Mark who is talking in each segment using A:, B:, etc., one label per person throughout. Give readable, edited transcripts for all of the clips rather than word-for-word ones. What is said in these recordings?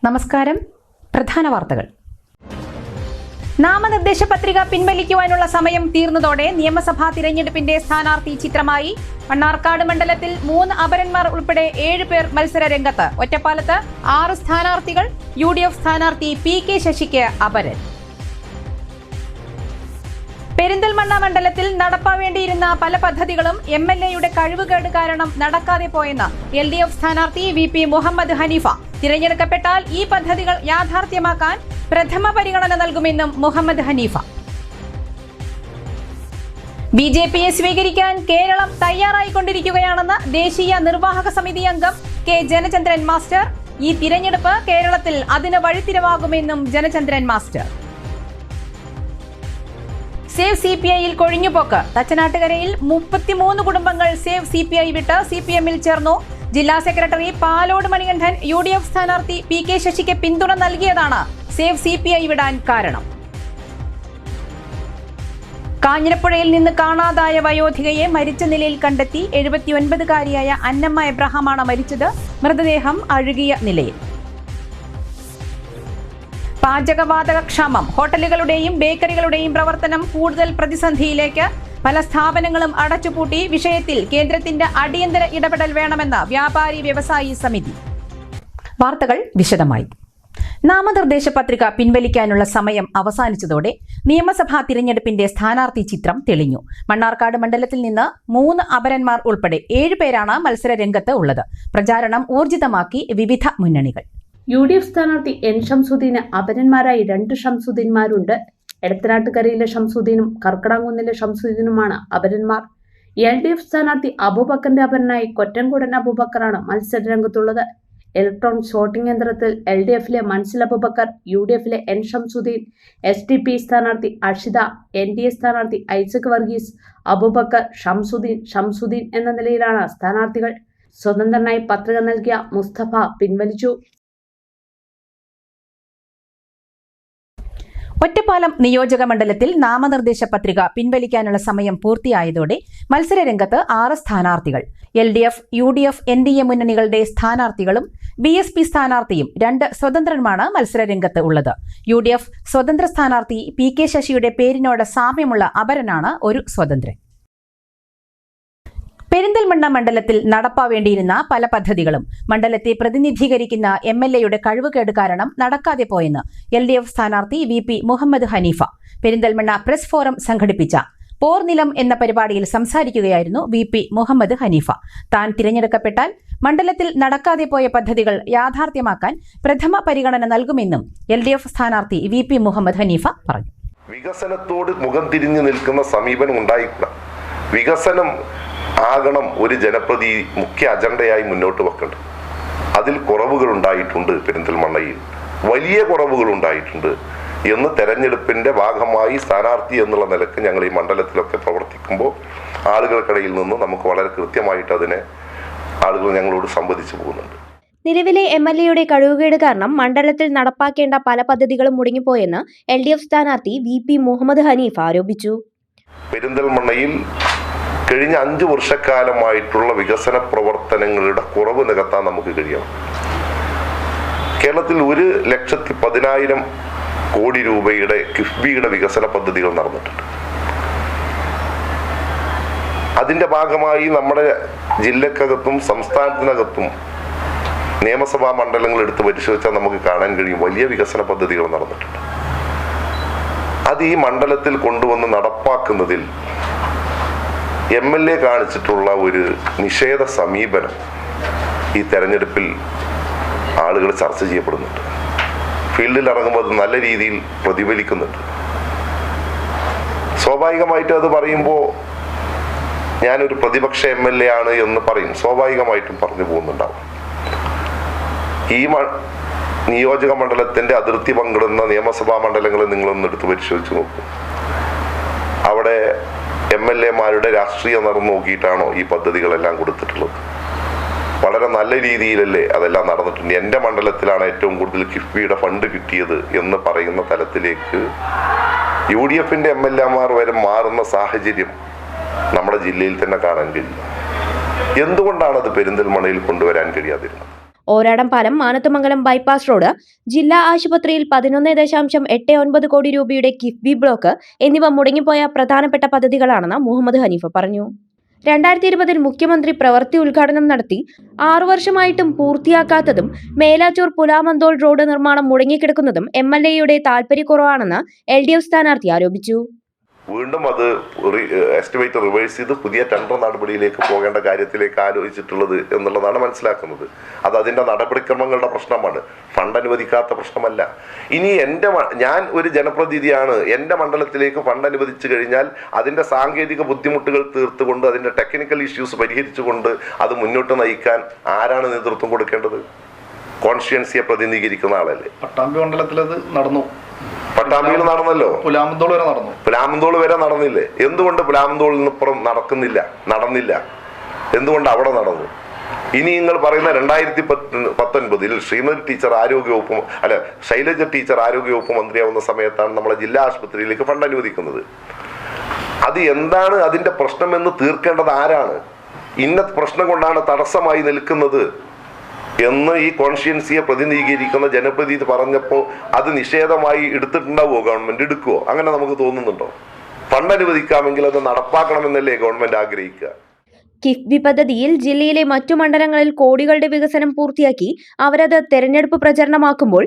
A: നമസ്കാരം. പ്രധാന വാർത്തകൾ. നാമനിർദ്ദേശ പത്രിക പിൻവലിക്കുവാനുള്ള സമയം തീർന്നതോടെ നിയമസഭാ തിരഞ്ഞെടുപ്പിന്റെ സ്ഥാനാർത്ഥി ചിത്രമായി. മണ്ണാർക്കാട് മണ്ഡലത്തിൽ 3 അപരന്മാർ ഉൾപ്പെടെ 7 പേർ മത്സര രംഗത്ത്. ഒറ്റപ്പാലത്ത് 6 സ്ഥാനാർത്ഥികൾ. UDF സ്ഥാനാർത്ഥി PK ശശിക്ക് അപരൻ. പെരിന്തൽമണ്ണ മണ്ഡലത്തിൽ നടപ്പാവേണ്ടിയിരുന്ന പല പദ്ധതികളും MLAയുടെ കഴിവുകേട് കാരണം നടക്കാതെ പോയെന്ന് LDF സ്ഥാനാർത്ഥി VP മുഹമ്മദ് ഹനീഫ. തിരഞ്ഞെടുക്കപ്പെട്ടാൽ ഈ പദ്ധതികൾ യാഥാർത്ഥ്യമാക്കാൻ പ്രഥമ പരിഗണന നൽകുമെന്നും മുഹമ്മദ് ഹനീഫ. BJPയെ സ്വീകരിക്കാൻ കേരളം തയ്യാറായിക്കൊണ്ടിരിക്കുകയാണെന്ന് ദേശീയ നിർവാഹക സമിതി അംഗം K ജനചന്ദ്രൻ മാസ്റ്റർ. ഈ തിരഞ്ഞെടുപ്പ് കേരളത്തിൽ അതിന് വഴിത്തിരിവാകുമെന്നും ജനചന്ദ്രൻ മാസ്റ്റർ. സേവ് CPIയിൽ കൊഴിഞ്ഞുപോക്ക്. തച്ചനാട്ടുകരയിൽ 33 കുടുംബങ്ങൾ സേവ് CPI വിട്ട് CPMൽ ചേർന്നു. ജില്ലാ സെക്രട്ടറി പാലോട് മണികണ്ഠൻ UDF സ്ഥാനാർത്ഥി PK ശശിക്ക് പിന്തുണ നൽകിയതാണ് സേവ് CPI വിടാൻ കാരണം. കാഞ്ഞിരപ്പുഴയിൽ നിന്ന് കാണാതായ വയോധികയെ മരിച്ച നിലയിൽ കണ്ടെത്തി. 79-കാരിയായ അന്നമ്മ എബ്രഹാമാണ് മരിച്ചത്. മൃതദേഹം അഴുകിയ നിലയിൽ. പാചകവാതകക്ഷാമം. ഹോട്ടലുകളുടെയും ബേക്കറികളുടെയും പ്രവർത്തനം കൂടുതൽ പ്രതിസന്ധിയിലേക്ക്. പല സ്ഥാപനങ്ങളും അടച്ചുപൂട്ടി. വിഷയത്തിൽ കേന്ദ്രത്തിന്റെ അടിയന്തര ഇടപെടൽ വേണമെന്ന് വ്യാപാരി വ്യവസായി സമിതി. വാർത്തകൾ വിശദമായി. നാമനിർദ്ദേശ പത്രിക പിൻവലിക്കാനുള്ള സമയം അവസാനിച്ചതോടെ നിയമസഭാ തിരഞ്ഞെടുപ്പിന്റെ സ്ഥാനാർത്ഥി ചിത്രം തെളിഞ്ഞു. മണ്ണാർക്കാട് മണ്ഡലത്തിൽ നിന്ന് 3 അപരന്മാർ ഉൾപ്പെടെ 7 പേരാണ് മത്സര രംഗത്ത് ഉള്ളത്. പ്രചാരണം ഊർജിതമാക്കി വിവിധ മുന്നണികൾ.
B: UDF സ്ഥാനാർത്ഥി N ഷംസുദ്ദീന് അപരന്മാരായി 2 ഷംസുദ്ദീന്മാരുണ്ട്. എടത്തനാട്ടുകരയിലെ ഷംസുദ്ദീനും കർക്കടാങ്കുന്നിലെ ഷംസുദ്ദീനുമാണ് അപരന്മാർ. LDF സ്ഥാനാർത്ഥി അബൂബക്കറിന്റെ അപരനായി കൊറ്റൻകുടൻ അബൂബക്കറാണ് മത്സര രംഗത്തുള്ളത്. ഇലക്ട്രോണിക് വോട്ടിംഗ് യന്ത്രത്തിൽ LDFിലെ മൻസിൽ അബൂബക്കർ, UDFിലെ N ഷംസുദ്ദീൻ, SDP സ്ഥാനാർത്ഥി അഷിത, NDA സ്ഥാനാർത്ഥി ഐസക് വർഗീസ്, അബൂബക്കർ, ഷംസുദ്ദീൻ എന്ന നിലയിലാണ് സ്ഥാനാർത്ഥികൾ. സ്വതന്ത്രനായി പത്രിക നൽകിയ മുസ്തഫ പിൻവലിച്ചു.
A: ഒറ്റപ്പാലം നിയോജക മണ്ഡലത്തിൽ നാമനിർദ്ദേശ പത്രിക പിൻവലിക്കാനുള്ള സമയം പൂർത്തിയായതോടെ മത്സര രംഗത്ത് 6 സ്ഥാനാർത്ഥികൾ. LDF, UDF, NDA മുന്നണികളുടെ സ്ഥാനാർത്ഥികളും BSP സ്ഥാനാർത്ഥിയും 2 സ്വതന്ത്രരുമാണ് മത്സര രംഗത്ത് ഉള്ളത്. UDF സ്വതന്ത്ര സ്ഥാനാർത്ഥി PK ശശിയുടെ പേരിനോട് സാമ്യമുള്ള അപരനാണ് ഒരു സ്വതന്ത്രൻ. പെരിന്തൽമണ്ണ മണ്ഡലത്തിൽ നടപ്പാവേണ്ടിയിരുന്ന പല പദ്ധതികളും മണ്ഡലത്തെ പ്രതിനിധീകരിക്കുന്ന MLAയുടെ കഴിവുകേട് കാരണം നടക്കാതെ പോയെന്ന് LDF സ്ഥാനാർത്ഥി VP Muhammad Hanifa. Perinthalmanna press forum സംഘടിപ്പിച്ച പോർനിലം എന്ന പരിപാടിയിൽ സംസാരിക്കുകയായിരുന്നു VP മുഹമ്മദ് ഹനീഫ. താൻ തിരഞ്ഞെടുക്കപ്പെട്ടാൽ മണ്ഡലത്തിൽ നടക്കാതെ പോയ പദ്ധതികൾ യാഥാർത്ഥ്യമാക്കാൻ പ്രഥമ പരിഗണന നൽകുമെന്നും LDF സ്ഥാനാർത്ഥി VP മുഹമ്മദ് ഹനീഫ പറഞ്ഞു.
C: വികസനത്തോട് മുഖം തിരിഞ്ഞു നിൽക്കുന്ന സമീപനം ഉണ്ടായിക്കൂടാ. വികസനം ആകണം ഒരു ജനപ്രതി മുഖ്യ അജണ്ടയായി മുന്നോട്ട് വെക്കേണ്ടത്. അതിൽ കുറവുകൾ ഉണ്ടായിട്ടുണ്ട്. പെരിന്തൽമണ്ണയിൽ വലിയ കുറവുകൾ ഉണ്ടായിട്ടുണ്ട് എന്ന് തെരഞ്ഞെടുപ്പിന്റെ ഭാഗമായി സ്ഥാനാർത്ഥി എന്നുള്ള നിലക്ക് ഞങ്ങൾ ഈ മണ്ഡലത്തിലൊക്കെ പ്രവർത്തിക്കുമ്പോൾ ആളുകൾക്കിടയിൽ നിന്ന് നമുക്ക് വളരെ കൃത്യമായിട്ട് അതിനെ ആളുകൾ ഞങ്ങളോട് സംവദിച്ചു പോകുന്നുണ്ട്.
D: നിലവിലെ MLAയുടെ കഴിവുകേട് കാരണം മണ്ഡലത്തിൽ നടപ്പാക്കേണ്ട പല പദ്ധതികളും മുടങ്ങിപ്പോയെന്ന് LDF സ്ഥാനാർത്ഥി VP മുഹമ്മദ് ഹനീഫ ആരോപിച്ചു.
C: പെരിന്തൽമണ്ണയിൽ കഴിഞ്ഞ 5 വർഷക്കാലമായിട്ടുള്ള വികസന പ്രവർത്തനങ്ങളുടെ കുറവ് നികത്താൻ നമുക്ക് കഴിയണം. കേരളത്തിൽ 1,10,000 കോടി രൂപയുടെ കിഫ്ബിയുടെ വികസന പദ്ധതികൾ നടന്നിട്ടുണ്ട്. അതിന്റെ ഭാഗമായി നമ്മുടെ ജില്ലക്കകത്തും സംസ്ഥാനത്തിനകത്തും നിയമസഭാ മണ്ഡലങ്ങൾ എടുത്ത് പരിശോധിച്ചാൽ നമുക്ക് കാണാൻ കഴിയും വലിയ വികസന പദ്ധതികൾ നടന്നിട്ടുണ്ട്. അത് ഈ മണ്ഡലത്തിൽ കൊണ്ടുവന്ന് നടപ്പാക്കുന്നതിൽ MLA കാണിച്ചിട്ടുള്ള ഒരു നിഷേധ സമീപനം ഈ തെരഞ്ഞെടുപ്പിൽ ആളുകൾ ചർച്ച ചെയ്യപ്പെടുന്നുണ്ട്. ഫീൽഡിൽ ഇറങ്ങുമ്പോൾ അത് നല്ല രീതിയിൽ പ്രതിഫലിക്കുന്നുണ്ട്. സ്വാഭാവികമായിട്ടും അത് പറയുമ്പോൾ ഞാനൊരു പ്രതിപക്ഷ MLA ആണ് എന്ന് പറയും. സ്വാഭാവികമായിട്ടും പറഞ്ഞു പോകുന്നുണ്ടാവും. ഈ നിയോജക മണ്ഡലത്തിന്റെ അതിർത്തി പങ്കിടുന്ന നിയമസഭാ മണ്ഡലങ്ങളെ നിങ്ങളൊന്ന് എടുത്ത് പരിശോധിച്ച് നോക്കും. അവിടെ MLAമാരുടെ രാഷ്ട്രീയ നിറം നോക്കിയിട്ടാണോ ഈ പദ്ധതികളെല്ലാം കൊടുത്തിട്ടുള്ളത്? വളരെ നല്ല രീതിയിലല്ലേ അതെല്ലാം നടന്നിട്ടുണ്ട്. എൻ്റെ മണ്ഡലത്തിലാണ് ഏറ്റവും കൂടുതൽ കിഫ്ബിയുടെ ഫണ്ട് കിട്ടിയത് എന്ന് പറയുന്ന തലത്തിലേക്ക് UDFന്റെ MLAമാർ വരെ മാറുന്ന സാഹചര്യം നമ്മുടെ ജില്ലയിൽ തന്നെ കാണാൻ കഴിയും. എന്തുകൊണ്ടാണ് അത് പെരിന്തൽമണ്ണയിൽ കൊണ്ടുവരാൻ കഴിയാതിരുന്നത്?
D: ഓരാടംപാലം മാനത്തുമംഗലം ബൈപ്പാസ് റോഡ്, ജില്ലാ ആശുപത്രിയിൽ 11.89 കോടി രൂപയുടെ കിഫ്ബി ബ്ലോക്ക് എന്നിവ മുടങ്ങിപ്പോയ പ്രധാനപ്പെട്ട പദ്ധതികളാണെന്ന് മുഹമ്മദ് ഹനീഫ പറഞ്ഞു. 2020 മുഖ്യമന്ത്രി പ്രവൃത്തി ഉദ്ഘാടനം നടത്തി 6 വർഷമായിട്ടും പൂർത്തിയാക്കാത്തതും മേലാറ്റൂർ പുലാമന്തോൾ റോഡ് നിർമ്മാണം മുടങ്ങിക്കിടക്കുന്നതും MLAയുടെ താൽപര്യക്കുറവാണെന്ന് LDF സ്ഥാനാർത്ഥി ആരോപിച്ചു.
C: വീണ്ടും അത് എസ്റ്റിമേറ്റ് റിവേഴ്സ് ചെയ്ത് പുതിയ ടെൻഡർ നടപടിയിലേക്ക് പോകേണ്ട കാര്യത്തിലേക്ക് ആലോചിച്ചിട്ടുള്ളത് എന്നുള്ളതാണ് മനസ്സിലാക്കുന്നത്. അത് അതിൻ്റെ നടപടിക്രമങ്ങളുടെ പ്രശ്നമാണ്, ഫണ്ട് അനുവദിക്കാത്ത പ്രശ്നമല്ല. ഇനി ഞാൻ ഒരു ജനപ്രതിനിധിയാണ്, എൻ്റെ മണ്ഡലത്തിലേക്ക് ഫണ്ട് അനുവദിച്ചു കഴിഞ്ഞാൽ അതിൻ്റെ സാങ്കേതിക ബുദ്ധിമുട്ടുകൾ തീർത്തുകൊണ്ട് അതിൻ്റെ ടെക്നിക്കൽ ഇഷ്യൂസ് പരിഹരിച്ചുകൊണ്ട് അത് മുന്നോട്ട് നയിക്കാൻ ആരാണ് നേതൃത്വം കൊടുക്കേണ്ടത്? കോൺസ്റ്റിറ്റ്യുവൻസിയെ പ്രതിനിധീകരിക്കുന്ന ആളല്ലേ.
E: പട്ടാമ്പി മണ്ഡലത്തിൽ അത് നടന്നു,
C: പട്ടാമ്പിയിൽ നടന്നല്ലോ,
E: പുലാമന്തോൾ വരെ
C: നടന്നില്ലേ? എന്തുകൊണ്ട് പുലാമന്തോളിൽ നിന്നപ്പുറം നടന്നില്ല? എന്തുകൊണ്ട് അവിടെ നടന്നു? ഇനി നിങ്ങൾ പറയുന്ന 2019 ശ്രീമതി ടീച്ചർ ശൈലജ ടീച്ചർ ആരോഗ്യവകുപ്പ് മന്ത്രിയാവുന്ന സമയത്താണ് നമ്മളെ ജില്ലാ ആശുപത്രിയിലേക്ക് ഫണ്ട് അനുവദിക്കുന്നത്. അത് എന്താണ് അതിന്റെ പ്രശ്നമെന്ന് തീർക്കേണ്ടത് ആരാണ്? ഇന്ന പ്രശ്നം കൊണ്ടാണ് തടസ്സമായി നിൽക്കുന്നത് എന്ന് ഈ കോൺസ്റ്റിറ്റ്യുവൻസിയെ പ്രതിനിധീകരിക്കുന്ന ജനപ്രതിനിധി പറഞ്ഞപ്പോൾ അത് നിഷേധമായി എടുത്തിട്ടുണ്ടാവുമോ? ഗവൺമെന്റ് എടുക്കുവോ? അങ്ങനെ നമുക്ക് തോന്നുന്നുണ്ടോ? ഫണ്ട് അനുവദിക്കാമെങ്കിൽ അത് നടപ്പാക്കണമെന്നല്ലേ ഗവൺമെന്റ് ആഗ്രഹിക്കുക.
D: കിഫ്ബി പദ്ധതിയിൽ ജില്ലയിലെ മറ്റു മണ്ഡലങ്ങളിൽ കോടികളുടെ വികസനം പൂർത്തിയാക്കി അവരത് തെരഞ്ഞെടുപ്പ് പ്രചരണമാക്കുമ്പോൾ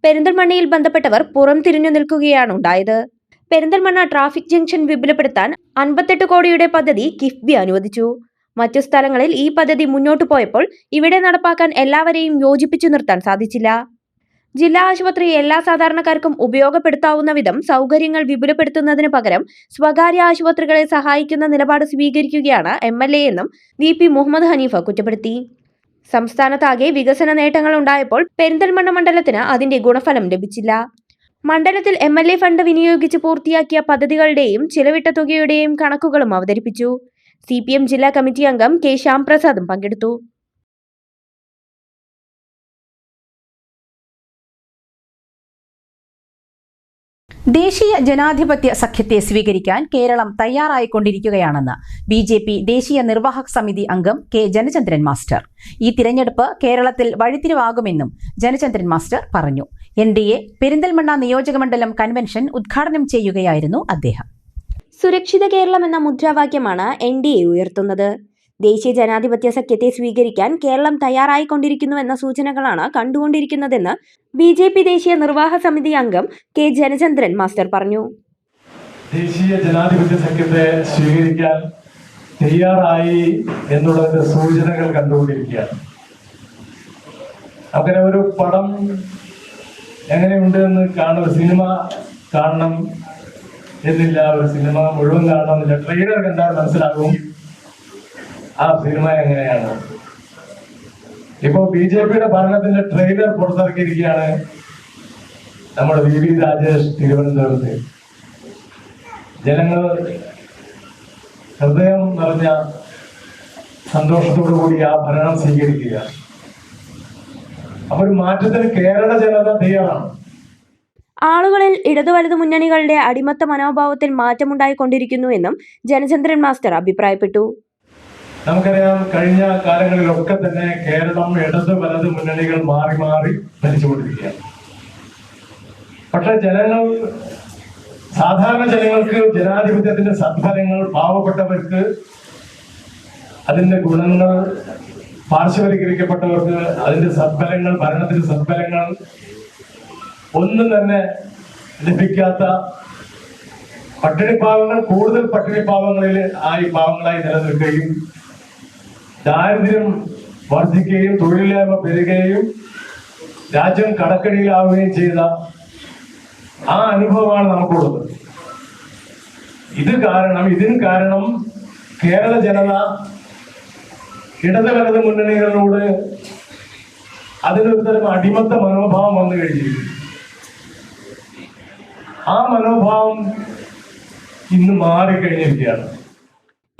D: പെരിന്തൽമണ്ണയിൽ ബന്ധപ്പെട്ടവർ പുറം തിരിഞ്ഞു നിൽക്കുകയാണ് ഉണ്ടായത്. പെരിന്തൽമണ്ണ ട്രാഫിക് ജംഗ്ഷൻ വിപുലപ്പെടുത്താൻ 58 കോടിയുടെ പദ്ധതി കിഫ്ബി അനുവദിച്ചു. മറ്റു സ്ഥലങ്ങളിൽ ഈ പദ്ധതി മുന്നോട്ടു പോയപ്പോൾ ഇവിടെ നടപ്പാക്കാൻ എല്ലാവരെയും യോജിപ്പിച്ചു നിർത്താൻ സാധിച്ചില്ല. ജില്ലാ ആശുപത്രി എല്ലാ സാധാരണക്കാർക്കും ഉപയോഗപ്പെടുത്താവുന്ന വിധം സൗകര്യങ്ങൾ വിപുലപ്പെടുത്തുന്നതിന് പകരം സ്വകാര്യ ആശുപത്രികളെ സഹായിക്കുന്ന നിലപാട് സ്വീകരിക്കുകയാണ് MLA എന്നും VP മുഹമ്മദ് ഹനീഫ കുറ്റപ്പെടുത്തി. സംസ്ഥാനത്താകെ വികസന നേട്ടങ്ങൾ ഉണ്ടായപ്പോൾ പെരിന്തൽമണ്ണ മണ്ഡലത്തിന് അതിന്റെ ഗുണഫലം ലഭിച്ചില്ല. മണ്ഡലത്തിൽ MLA ഫണ്ട് വിനിയോഗിച്ച് പൂർത്തിയാക്കിയ പദ്ധതികളുടെയും ചിലവിട്ട തുകയുടെയും കണക്കുകളും അവതരിപ്പിച്ചു. CPM ജില്ലാ കമ്മിറ്റി അംഗം K ശ്യാംപ്രസാദും പങ്കെടുത്തു.
A: ദേശീയ ജനാധിപത്യ സഖ്യത്തെ സ്വീകരിക്കാൻ കേരളം തയ്യാറായിക്കൊണ്ടിരിക്കുകയാണെന്ന് BJP ദേശീയ നിർവാഹക സമിതി അംഗം K ജനചന്ദ്രൻ മാസ്റ്റർ. ഈ തിരഞ്ഞെടുപ്പ് കേരളത്തിൽ വഴിത്തിരിവാകുമെന്നും ജനചന്ദ്രൻ മാസ്റ്റർ പറഞ്ഞു. NDA പെരിന്തൽമണ്ണ നിയോജകമണ്ഡലം കൺവെൻഷൻ ഉദ്ഘാടനം ചെയ്യുകയായിരുന്നു അദ്ദേഹം.
D: സുരക്ഷിത കേരളം എന്ന മുദ്രാവാക്യമാണ് NDA ഉയർത്തുന്നത്. ദേശീയ ജനാധിപത്യ സഖ്യത്തെ സ്വീകരിക്കാൻ കേരളം തയ്യാറായിക്കൊണ്ടിരിക്കുന്നുവെന്ന സൂചനകളാണ് കണ്ടുകൊണ്ടിരിക്കുന്നതെന്ന് BJP ദേശീയ നിർവാഹക സമിതി അംഗം K ജനചന്ദ്രൻ മാസ്റ്റർ പറഞ്ഞു.
F: ദേശീയ ജനാധിപത്യ സഖ്യത്തെ സ്വീകരിക്കാൻ തയ്യാറായി എന്നുള്ളത് സൂചനകൾ കണ്ടുകൊണ്ടിരിക്കുകയാണ്. അങ്ങനെ ഒരു പടം എങ്ങനെയുണ്ട് എന്ന് സിനിമ കാണണം എന്നില്ല, ഒരു സിനിമ മുഴുവൻ കാണണമെന്നില്ല. ട്രെയിലർ കണ്ടാൽ മനസ്സിലാകും ആ സിനിമ എങ്ങനെയാണ്. ഇപ്പോ BJPയുടെ ഭരണത്തിന്റെ ട്രെയിലർ പുറത്തിറക്കിയിരിക്കുകയാണ് നമ്മുടെ VV രാജേഷ് തിരുവനന്തപുരത്ത്. ജനങ്ങൾ ഹൃദയം നിറഞ്ഞ സന്തോഷത്തോടു കൂടി ആ ഭരണം സ്വീകരിക്കുക. അപ്പൊ ഒരു മാറ്റത്തിന് കേരള ജനത തയ്യാറാണ്.
D: ആളുകളിൽ ഇടതു വലതു മുന്നണികളുടെ അടിമത്ത മനോഭാവത്തിൽ മാറ്റമുണ്ടായിക്കൊണ്ടിരിക്കുന്നുവെന്നും ജനചന്ദ്രൻ മാസ്റ്റർ അഭിപ്രായപ്പെട്ടു.
F: നമുക്കറിയാം, കഴിഞ്ഞ കാലങ്ങളിലൊക്കെ തന്നെ കേരളം ഇടതു വലതു മുന്നണികൾ മാറി മാറി ഭരിച്ചുകൊണ്ടിരിക്കുകയാണ്. പക്ഷെ സാധാരണ ജനങ്ങൾക്ക് ജനാധിപത്യത്തിന്റെ സദ്ഫലങ്ങൾ, പാവപ്പെട്ടവർക്ക് അതിന്റെ ഗുണങ്ങൾ, പാർശ്വവൽക്കരിക്കപ്പെട്ടവർക്ക് അതിന്റെ സദ്ഫലങ്ങൾ, ഭരണത്തിന്റെ സദ്ഫലങ്ങൾ ഒന്നും തന്നെ ലഭിക്കാത്ത പട്ടിണിപ്പാവങ്ങൾ കൂടുതൽ പാവങ്ങളായി നിലനിൽക്കുകയും ദാരിദ്ര്യം വർദ്ധിക്കുകയും തൊഴിലില്ലായ്മ പെരുകുകയും രാജ്യം കടക്കടിയിലാവുകയും ചെയ്ത ആ അനുഭവമാണ് നമുക്കുള്ളത്. ഇതിന് കാരണം കേരള ജനത ഇടത് വലത് മുന്നണികളോട് അതിനൊരു തരം അടിമത്ത മനോഭാവം വന്നു കഴിഞ്ഞിരിക്കുന്നു. ആ മനോഭാവം ഇന്ന് മാറിക്കഴിഞ്ഞിരിക്കുകയാണ്.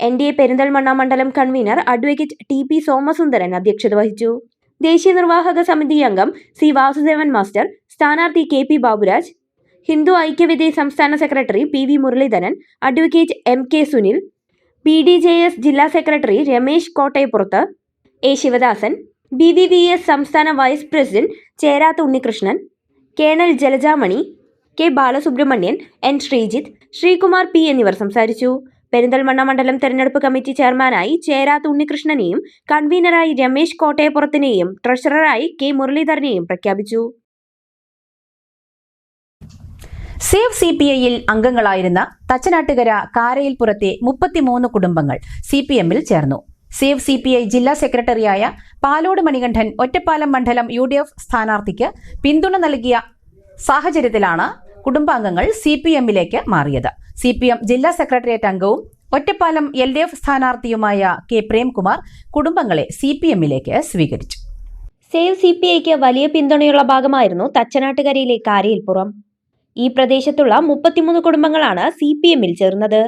D: NDA പെരിന്തൽമണ്ണ മണ്ഡലം കൺവീനർ അഡ്വക്കേറ്റ് TP സോമസുന്ദരൻ അധ്യക്ഷത വഹിച്ചു. ദേശീയ നിർവാഹക സമിതി അംഗം C വാസുദേവൻ മാസ്റ്റർ, സ്ഥാനാർത്ഥി KP ബാബുരാജ്, ഹിന്ദു ഐക്യവേദി സംസ്ഥാന secretary PV Muraleedharan, advocate MK Sunil, BDJS ജില്ലാ secretary Ramesh Kottayappurath, A Sivadasan, BVVS സംസ്ഥാന vice president Cherath Unnikrishnan, colonel Jalajamani, K Balasubramanian, N Sreejith, Sreekumar P എന്നിവർ സംസാരിച്ചു. പെരിന്തൽമണ്ണ മണ്ഡലം തെരഞ്ഞെടുപ്പ് കമ്മിറ്റി ചെയർമാനായി ചേരാത്ത് ഉണ്ണികൃഷ്ണനെയും കൺവീനറായി രമേശ് കോട്ടയപ്പുറത്തിനെയും ട്രഷററായി K മുരളീധരനെയും പ്രഖ്യാപിച്ചു.
A: സേവ് CPIയിൽ അംഗങ്ങളായിരുന്ന തച്ചനാട്ടുകര കാരയിൽപ്പുറത്തെ 33 കുടുംബങ്ങൾ CPMൽ ചേർന്നു. സേവ് CPI ജില്ലാ സെക്രട്ടറിയായ പാലോട് മണികണ്ഠൻ ഒറ്റപ്പാലം മണ്ഡലം UDF സ്ഥാനാർത്ഥിക്ക് പിന്തുണ നൽകിയ സാഹചര്യത്തിലാണ് കുടുംബാംഗങ്ങൾ CPMലേക്ക് മാറിയത്. CPM ജില്ലാ സെക്രട്ടേറിയറ്റ് അംഗവും ഒറ്റപ്പാലം LDF സ്ഥാനാർത്ഥിയുമായ K പ്രേംകുമാർ കുടുംബങ്ങളെ CPMലേക്ക് സ്വീകരിച്ചു.
D: സേവ് CPIക്ക് വലിയ പിന്തുണയുള്ള ഭാഗമായിരുന്നു തച്ചനാട്ടുകരയിലെ കാരയിൽപ്പുറം. ഈ പ്രദേശത്തുള്ള 33 കുടുംബങ്ങളാണ് CPMൽ ചേർന്നത്.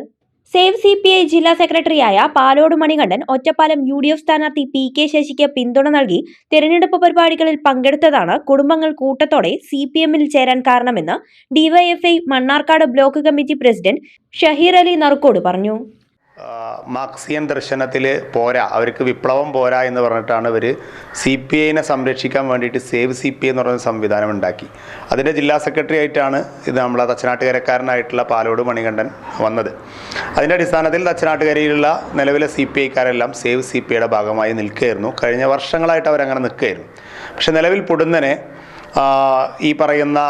D: സേവ് CPI ജില്ലാ സെക്രട്ടറിയായ പാലോട് മണികണ്ഠൻ ഒറ്റപ്പാലം UDF സ്ഥാനാർത്ഥി PK ശശിക്ക് പിന്തുണ നൽകി തിരഞ്ഞെടുപ്പ് പരിപാടികളിൽ പങ്കെടുത്തതാണ് കുടുംബങ്ങൾ കൂട്ടത്തോടെ CPMൽ ചേരാൻ കാരണമെന്ന് DYFI Mannarkkad block committee president Shaheer Ali Narukkode പറഞ്ഞു.
G: മാർക്സിയൻ ദർശനത്തിൽ പോരാ, അവർക്ക് വിപ്ലവം പോരാ എന്ന് പറഞ്ഞിട്ടാണ് ഇവർ CPIനെ സംരക്ഷിക്കാൻ വേണ്ടിയിട്ട് സേവ് CPI എന്ന് പറയുന്ന സംവിധാനം ഉണ്ടാക്കി. അതിൻ്റെ ജില്ലാ സെക്രട്ടറി ആയിട്ടാണ് ഇത് നമ്മളെ തച്ചനാട്ടുകരക്കാരനായിട്ടുള്ള പാലോട് മണികണ്ഠൻ വന്നത്. അതിൻ്റെ അടിസ്ഥാനത്തിൽ തച്ചനാട്ടുകരയിലുള്ള നിലവിലെ CPIക്കാരെല്ലാം സേവ് CPIയുടെ ഭാഗമായി നിൽക്കുകയായിരുന്നു. കഴിഞ്ഞ വർഷങ്ങളായിട്ട് അവരങ്ങനെ നിൽക്കുകയായിരുന്നു. പക്ഷെ നിലവിൽ പൊടുന്നനെ ഈ പറയുന്ന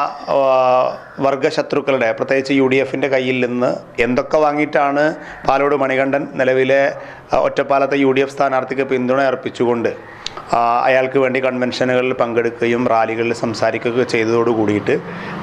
G: വർഗശത്രുക്കളുടെ പ്രത്യേകിച്ച് UDFൻ്റെ കയ്യിൽ നിന്ന് എന്തൊക്കെ വാങ്ങിയിട്ടാണ് പാലോട് മണികണ്ഠൻ നിലവിലെ ഒറ്റപ്പാലത്തെ UDF സ്ഥാനാർത്ഥിക്ക് പിന്തുണ അർപ്പിച്ചുകൊണ്ട് അയാൾക്ക് വേണ്ടി കൺവെൻഷനുകളിൽ പങ്കെടുക്കുകയും റാലികളിൽ സംസാരിക്കുകയൊക്കെ ചെയ്തതോട് കൂടിയിട്ട്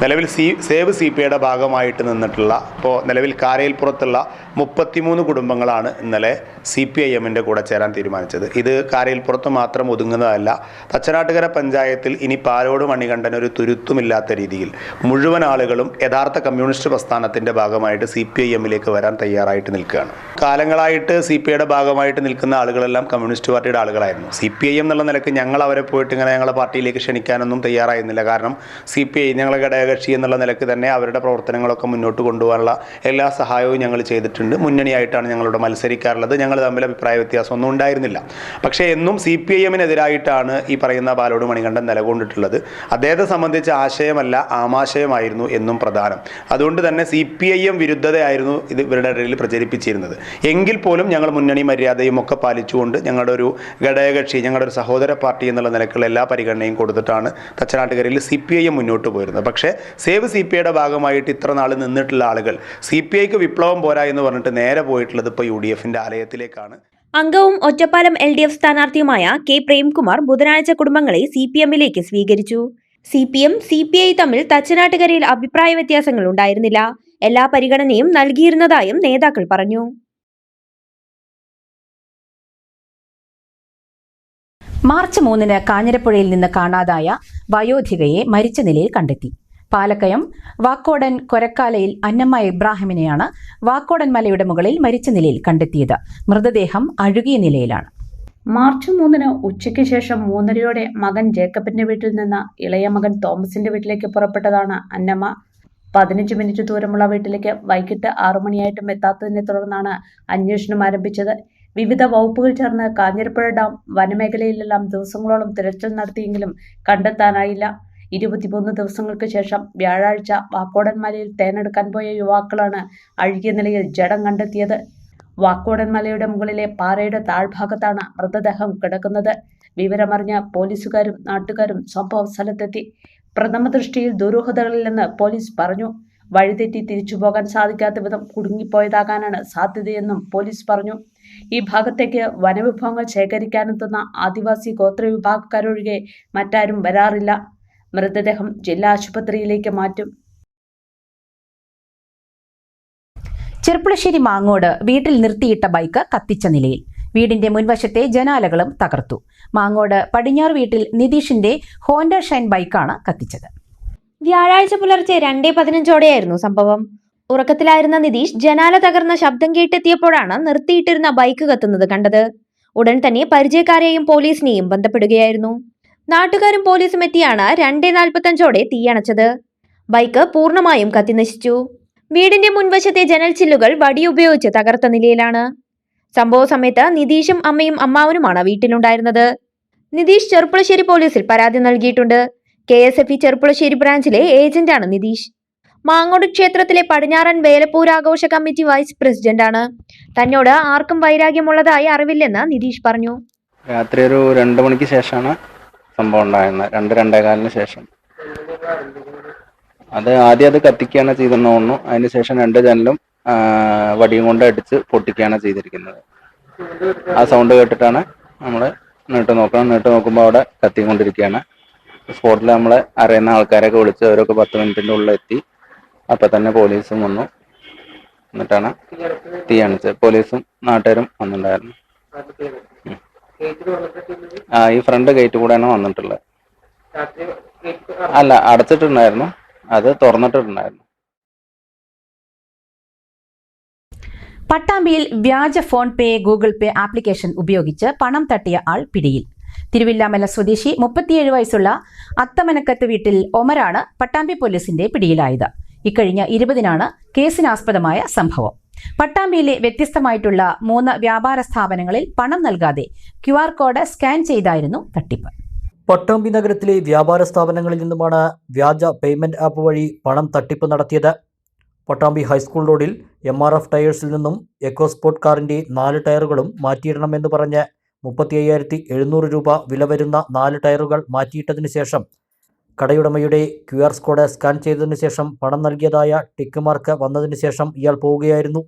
G: നിലവിൽ സേവ് CPIയുടെ ഭാഗമായിട്ട് നിന്നിട്ടുള്ള ഇപ്പോൾ നിലവിൽ കാരയിൽപ്പുറത്തുള്ള 33 കുടുംബങ്ങളാണ് ഇന്നലെ CPIMൻ്റെ കൂടെ ചേരാൻ തീരുമാനിച്ചത്. ഇത് കാരയിൽപ്പുറത്ത് മാത്രം ഒതുങ്ങുന്നതല്ല. തച്ചനാട്ടുകര പഞ്ചായത്തിൽ ഇനി പാലോട് മണികണ്ഠൻ ഒരു തുരുത്തുമില്ലാത്ത രീതിയിൽ മുഴുവൻ ആളുകളും യഥാർത്ഥ കമ്മ്യൂണിസ്റ്റ് പ്രസ്ഥാനത്തിൻ്റെ ഭാഗമായിട്ട് CPIMലേക്ക് വരാൻ തയ്യാറായിട്ട് നിൽക്കുകയാണ്. കാലങ്ങളായിട്ട് CPIയുടെ ഭാഗമായിട്ട് നിൽക്കുന്ന ആളുകളെല്ലാം കമ്മ്യൂണിസ്റ്റ് പാർട്ടിയുടെ ആളുകളായിരുന്നു. CPIM എന്നുള്ള നിലയ്ക്ക് ഞങ്ങൾ അവരെ പോയിട്ട് ഇങ്ങനെ ഞങ്ങളെ പാർട്ടിയിലേക്ക് ക്ഷണിക്കാനൊന്നും തയ്യാറായിരുന്നില്ല. കാരണം CPI ഞങ്ങളെ ഘടകകക്ഷി എന്നുള്ള നിലയ്ക്ക് തന്നെ അവരുടെ പ്രവർത്തനങ്ങളൊക്കെ മുന്നോട്ട് കൊണ്ടുപോകാനുള്ള എല്ലാ സഹായവും ഞങ്ങൾ ചെയ്തിട്ടുണ്ട്. മുന്നണിയായിട്ടാണ് ഞങ്ങളോട് മത്സരിക്കാറുള്ളത്. ഞങ്ങൾ തമ്മിൽ അഭിപ്രായ വ്യത്യാസമൊന്നും ഉണ്ടായിരുന്നില്ല. പക്ഷേ എന്നും CPIMനെതിരായിട്ടാണ് ഈ പറയുന്ന പാലോട് മണികണ്ഠൻ നിലകൊണ്ടിട്ടുള്ളത്. അദ്ദേഹത്തെ സംബന്ധിച്ച ആശയമല്ല ആമാശയമായിരുന്നു എന്നും പ്രധാനം. അതുകൊണ്ട് തന്നെ CPIM വിരുദ്ധതയായിരുന്നു ഇത് ഇവരുടെ ഇടയിൽ പ്രചരിപ്പിച്ചിരുന്നത്. എങ്കിൽ പോലും ഞങ്ങൾ മുന്നണി മര്യാദയും ഒക്കെ പാലിച്ചുകൊണ്ട് ഞങ്ങളുടെ ഒരു ഘടകകക്ഷി, ഞങ്ങളുടെ ഒരു സഹോദര പാർട്ടി എന്നുള്ള നിലക്കുള്ള എല്ലാ പരിഗണനയും കൊടുത്തിട്ടാണ് തച്ചനാട്ടുകരയിൽ CPIM മുന്നോട്ട് പോയിരുന്നത്. പക്ഷേ സേവ് CPIയുടെ ഭാഗമായിട്ട് ഇത്ര നാൾ നിന്നിട്ടുള്ള ആളുകൾ CPIക്ക് വിപ്ലവം പോരാ എന്ന് പറഞ്ഞിട്ട് നേരെ പോയിട്ടുള്ളത് ഇപ്പോൾ UDFൻ്റെ ആലയത്തിലേക്കാണ്.
D: അംഗവും ഒറ്റപ്പാലം LDF സ്ഥാനാർത്ഥിയുമായ K പ്രേംകുമാർ ബുധനാഴ്ച കുടുംബങ്ങളെ CPMലേക്ക് സ്വീകരിച്ചു. CPM CPI തമ്മിൽ തച്ചനാട്ടുകരയിൽ അഭിപ്രായ വ്യത്യാസങ്ങൾ ഉണ്ടായിരുന്നില്ല. എല്ലാ പരിഗണനയും നൽകിയിരുന്നതായും നേതാക്കൾ പറഞ്ഞു.
A: മാർച്ച് 3 കാഞ്ഞിരപ്പുഴയിൽ നിന്ന് കാണാതായ വയോധികയെ മരിച്ച നിലയിൽ കണ്ടെത്തി. പാലക്കയം വാക്കോടൻ കൊരക്കാലയിൽ അന്നമ്മ ഇബ്രാഹിമിനെയാണ് വാക്കോടൻ മലയുടെ മുകളിൽ മരിച്ച നിലയിൽ കണ്ടെത്തിയത്. മൃതദേഹം അഴുകിയ നിലയിലാണ്.
B: മാർച്ച് 3 ഉച്ചയ്ക്ക് ശേഷം 3:30 മകൻ ജേക്കബിന്റെ വീട്ടിൽ നിന്ന് ഇളയ മകൻ തോമസിന്റെ വീട്ടിലേക്ക് പുറപ്പെട്ടതാണ് അന്നമ്മ. 15 മിനിറ്റ് ദൂരമുള്ള വീട്ടിലേക്ക് വൈകിട്ട് 6 മണിയായിട്ടും എത്താത്തതിനെ തുടർന്നാണ് അന്വേഷണം ആരംഭിച്ചത്. വിവിധ വകുപ്പുകൾ ചേർന്ന് കാഞ്ഞിരപ്പുഴ ഡാം വനമേഖലയിലെല്ലാം ദിവസങ്ങളോളം തിരച്ചിൽ നടത്തിയെങ്കിലും കണ്ടെത്താനായില്ല. 23 ദിവസങ്ങൾക്ക് ശേഷം വ്യാഴാഴ്ച വാക്കോടൻ മലയിൽ തേനെടുക്കാൻ പോയ യുവാക്കളാണ് അഴുകിയ നിലയിൽ ജഡം കണ്ടെത്തിയത്. വാക്കോടൻ മലയുടെ മുകളിലെ പാറയുടെ താഴ്ഭാഗത്താണ് മൃതദേഹം കിടക്കുന്നത്. വിവരമറിഞ്ഞ പോലീസുകാരും നാട്ടുകാരും സംഭവ സ്ഥലത്തെത്തി. പ്രഥമ ദൃഷ്ടിയിൽ ദുരൂഹതകളില്ലെന്ന് പോലീസ് പറഞ്ഞു. വഴിതെറ്റി തിരിച്ചു പോകാൻ സാധിക്കാത്ത വിധം കുടുങ്ങിപ്പോയതാകാനാണ് സാധ്യതയെന്നും പോലീസ് പറഞ്ഞു. ഈ ഭാഗത്തേക്ക് വനവിഭവങ്ങൾ ശേഖരിക്കാനെത്തുന്ന ആദിവാസി ഗോത്ര വിഭാഗക്കാരൊഴികെ മറ്റാരും വരാറില്ല. മൃതദേഹം ജില്ലാ ആശുപത്രിയിലേക്ക് മാറ്റും.
A: ചെർപ്പുളശ്ശേരി മാങ്ങോട് വീട്ടിൽ നിർത്തിയിട്ട ബൈക്ക് കത്തിച്ച നിലയിൽ. വീടിന്റെ മുൻവശത്തെ ജനാലകളും തകർത്തു. മാങ്ങോട് പടിഞ്ഞാറ് വീട്ടിൽ നിതീഷിന്റെ ഹോണ്ട ഷൈൻ ബൈക്കാണ് കത്തിച്ചത്.
D: വ്യാഴാഴ്ച പുലർച്ചെ 2:15 സംഭവം. ഉറക്കത്തിലായിരുന്ന നിതീഷ് ജനാല തകർന്ന ശബ്ദം കേട്ടെത്തിയപ്പോഴാണ് നിർത്തിയിട്ടിരുന്ന ബൈക്ക് കത്തുന്നത് കണ്ടത്. ഉടൻ തന്നെ പരിചയക്കാരെയും പോലീസിനെയും ബന്ധപ്പെടുകയായിരുന്നു. നാട്ടുകാരും പോലീസും എത്തിയാണ് 2:45 തീയണച്ചത്. ബൈക്ക് പൂർണ്ണമായും കത്തിനശിച്ചു. വീടിന്റെ മുൻവശത്തെ ജനൽ ചില്ലുകൾ വടിയുപയോഗിച്ച് തകർത്ത നിലയിലാണ്. സംഭവ സമയത്ത് നിതീഷും അമ്മയും അമ്മാവനുമാണ് വീട്ടിലുണ്ടായിരുന്നത്. നിതീഷ് ചെറുപ്പുളശ്ശേരി പോലീസിൽ പരാതി നൽകിയിട്ടുണ്ട്. KSFE ചെറുപ്പുളശ്ശേരി ബ്രാഞ്ചിലെ ഏജന്റാണ് നിതീഷ്. മാങ്ങോട് ക്ഷേത്രത്തിലെ പടിഞ്ഞാറൻ വേലപ്പൂരാഘോഷ കമ്മിറ്റി വൈസ് പ്രസിഡന്റാണ്. തന്നോട് ആർക്കും വൈരാഗ്യമുള്ളതായി അറിവില്ലെന്ന് നിതീഷ് പറഞ്ഞു.
H: രാത്രി ഒരു 2 മണിക്ക് ശേഷമാണ് സംഭവം ഉണ്ടായിരുന്നത്. 2-2:15 ശേഷം ആദ്യം അത് കത്തിക്കുകയാണ് ചെയ്തെന്ന് തോന്നുന്നു. അതിനുശേഷം 2 ജനലും വടിയും കൊണ്ട് അടിച്ച് പൊട്ടിക്കുകയാണ് ചെയ്തിരിക്കുന്നത്. ആ സൗണ്ട് കേട്ടിട്ടാണ് നമ്മൾ നീട്ട് നോക്കുമ്പോൾ അവിടെ കത്തിക്കൊണ്ടിരിക്കുകയാണ്. സ്പോട്ടിൽ നമ്മളെ അറിയുന്ന ആൾക്കാരെയൊക്കെ വിളിച്ച് അവരൊക്കെ 10 മിനിറ്റിൻ്റെ ഉള്ളിൽ എത്തി. അപ്പം തന്നെ പോലീസും വന്നു. എന്നിട്ടാണ് തീ അണിച്ചത്. പോലീസും നാട്ടുകാരും വന്നിട്ടുണ്ടായിരുന്നു. ഈ ഫ്രണ്ട് ഗേറ്റ് കൂടെയാണ് വന്നിട്ടുള്ളത്. അല്ല, അടച്ചിട്ടുണ്ടായിരുന്നു, അത് തുറന്നിട്ടുണ്ടായിരുന്നു.
A: പട്ടാമ്പിയിൽ വ്യാജ ഫോൺ പേ ഗൂഗിൾ പേ ആപ്ലിക്കേഷൻ ഉപയോഗിച്ച് പണം തട്ടിയ ആൾ പിടിയിൽ. തിരുവില്ലാമല സ്വദേശി 37 വയസ്സുള്ള അത്തമനക്കത്ത് വീട്ടിൽ ഒമരാണ് പട്ടാമ്പി പോലീസിന്റെ പിടിയിലായത്. ഇക്കഴിഞ്ഞ 20-നാണ് കേസിനാസ്പദമായ സംഭവം. പട്ടാമ്പിയിലെ വ്യത്യസ്തമായിട്ടുള്ള 3 വ്യാപാര സ്ഥാപനങ്ങളിൽ പണം നൽകാതെ QR കോഡ് സ്കാൻ ചെയ്തായിരുന്നു തട്ടിപ്പ്.
I: പട്ടാമ്പി നഗരത്തിലെ വ്യാപാര സ്ഥാപനങ്ങളിൽ നിന്നുമാണ് വ്യാജ പേയ്മെന്റ് ആപ്പ് വഴി പണം തട്ടിപ്പ് നടത്തിയത്. പട്ടാമ്പി ഹൈസ്കൂൾ റോഡിൽ MRF ടയേഴ്സിൽ നിന്നും എക്കോസ്പോർട്ട് കാറിന്റെ 4 ടയറുകളും മാറ്റിയിടണമെന്ന് പറഞ്ഞ് 35,700 രൂപ വില വരുന്ന 4 ടയറുകൾ മാറ്റിയിട്ടതിനു ശേഷം കടയുടമയുടെ QR കോഡ് സ്കാൻ ചെയ്തതിനു ശേഷം പണം നൽകിയതായ ടിക്ക് മാർക്ക് വന്നതിനു ശേഷം ഇയാൾ പോവുകയായിരുന്നു.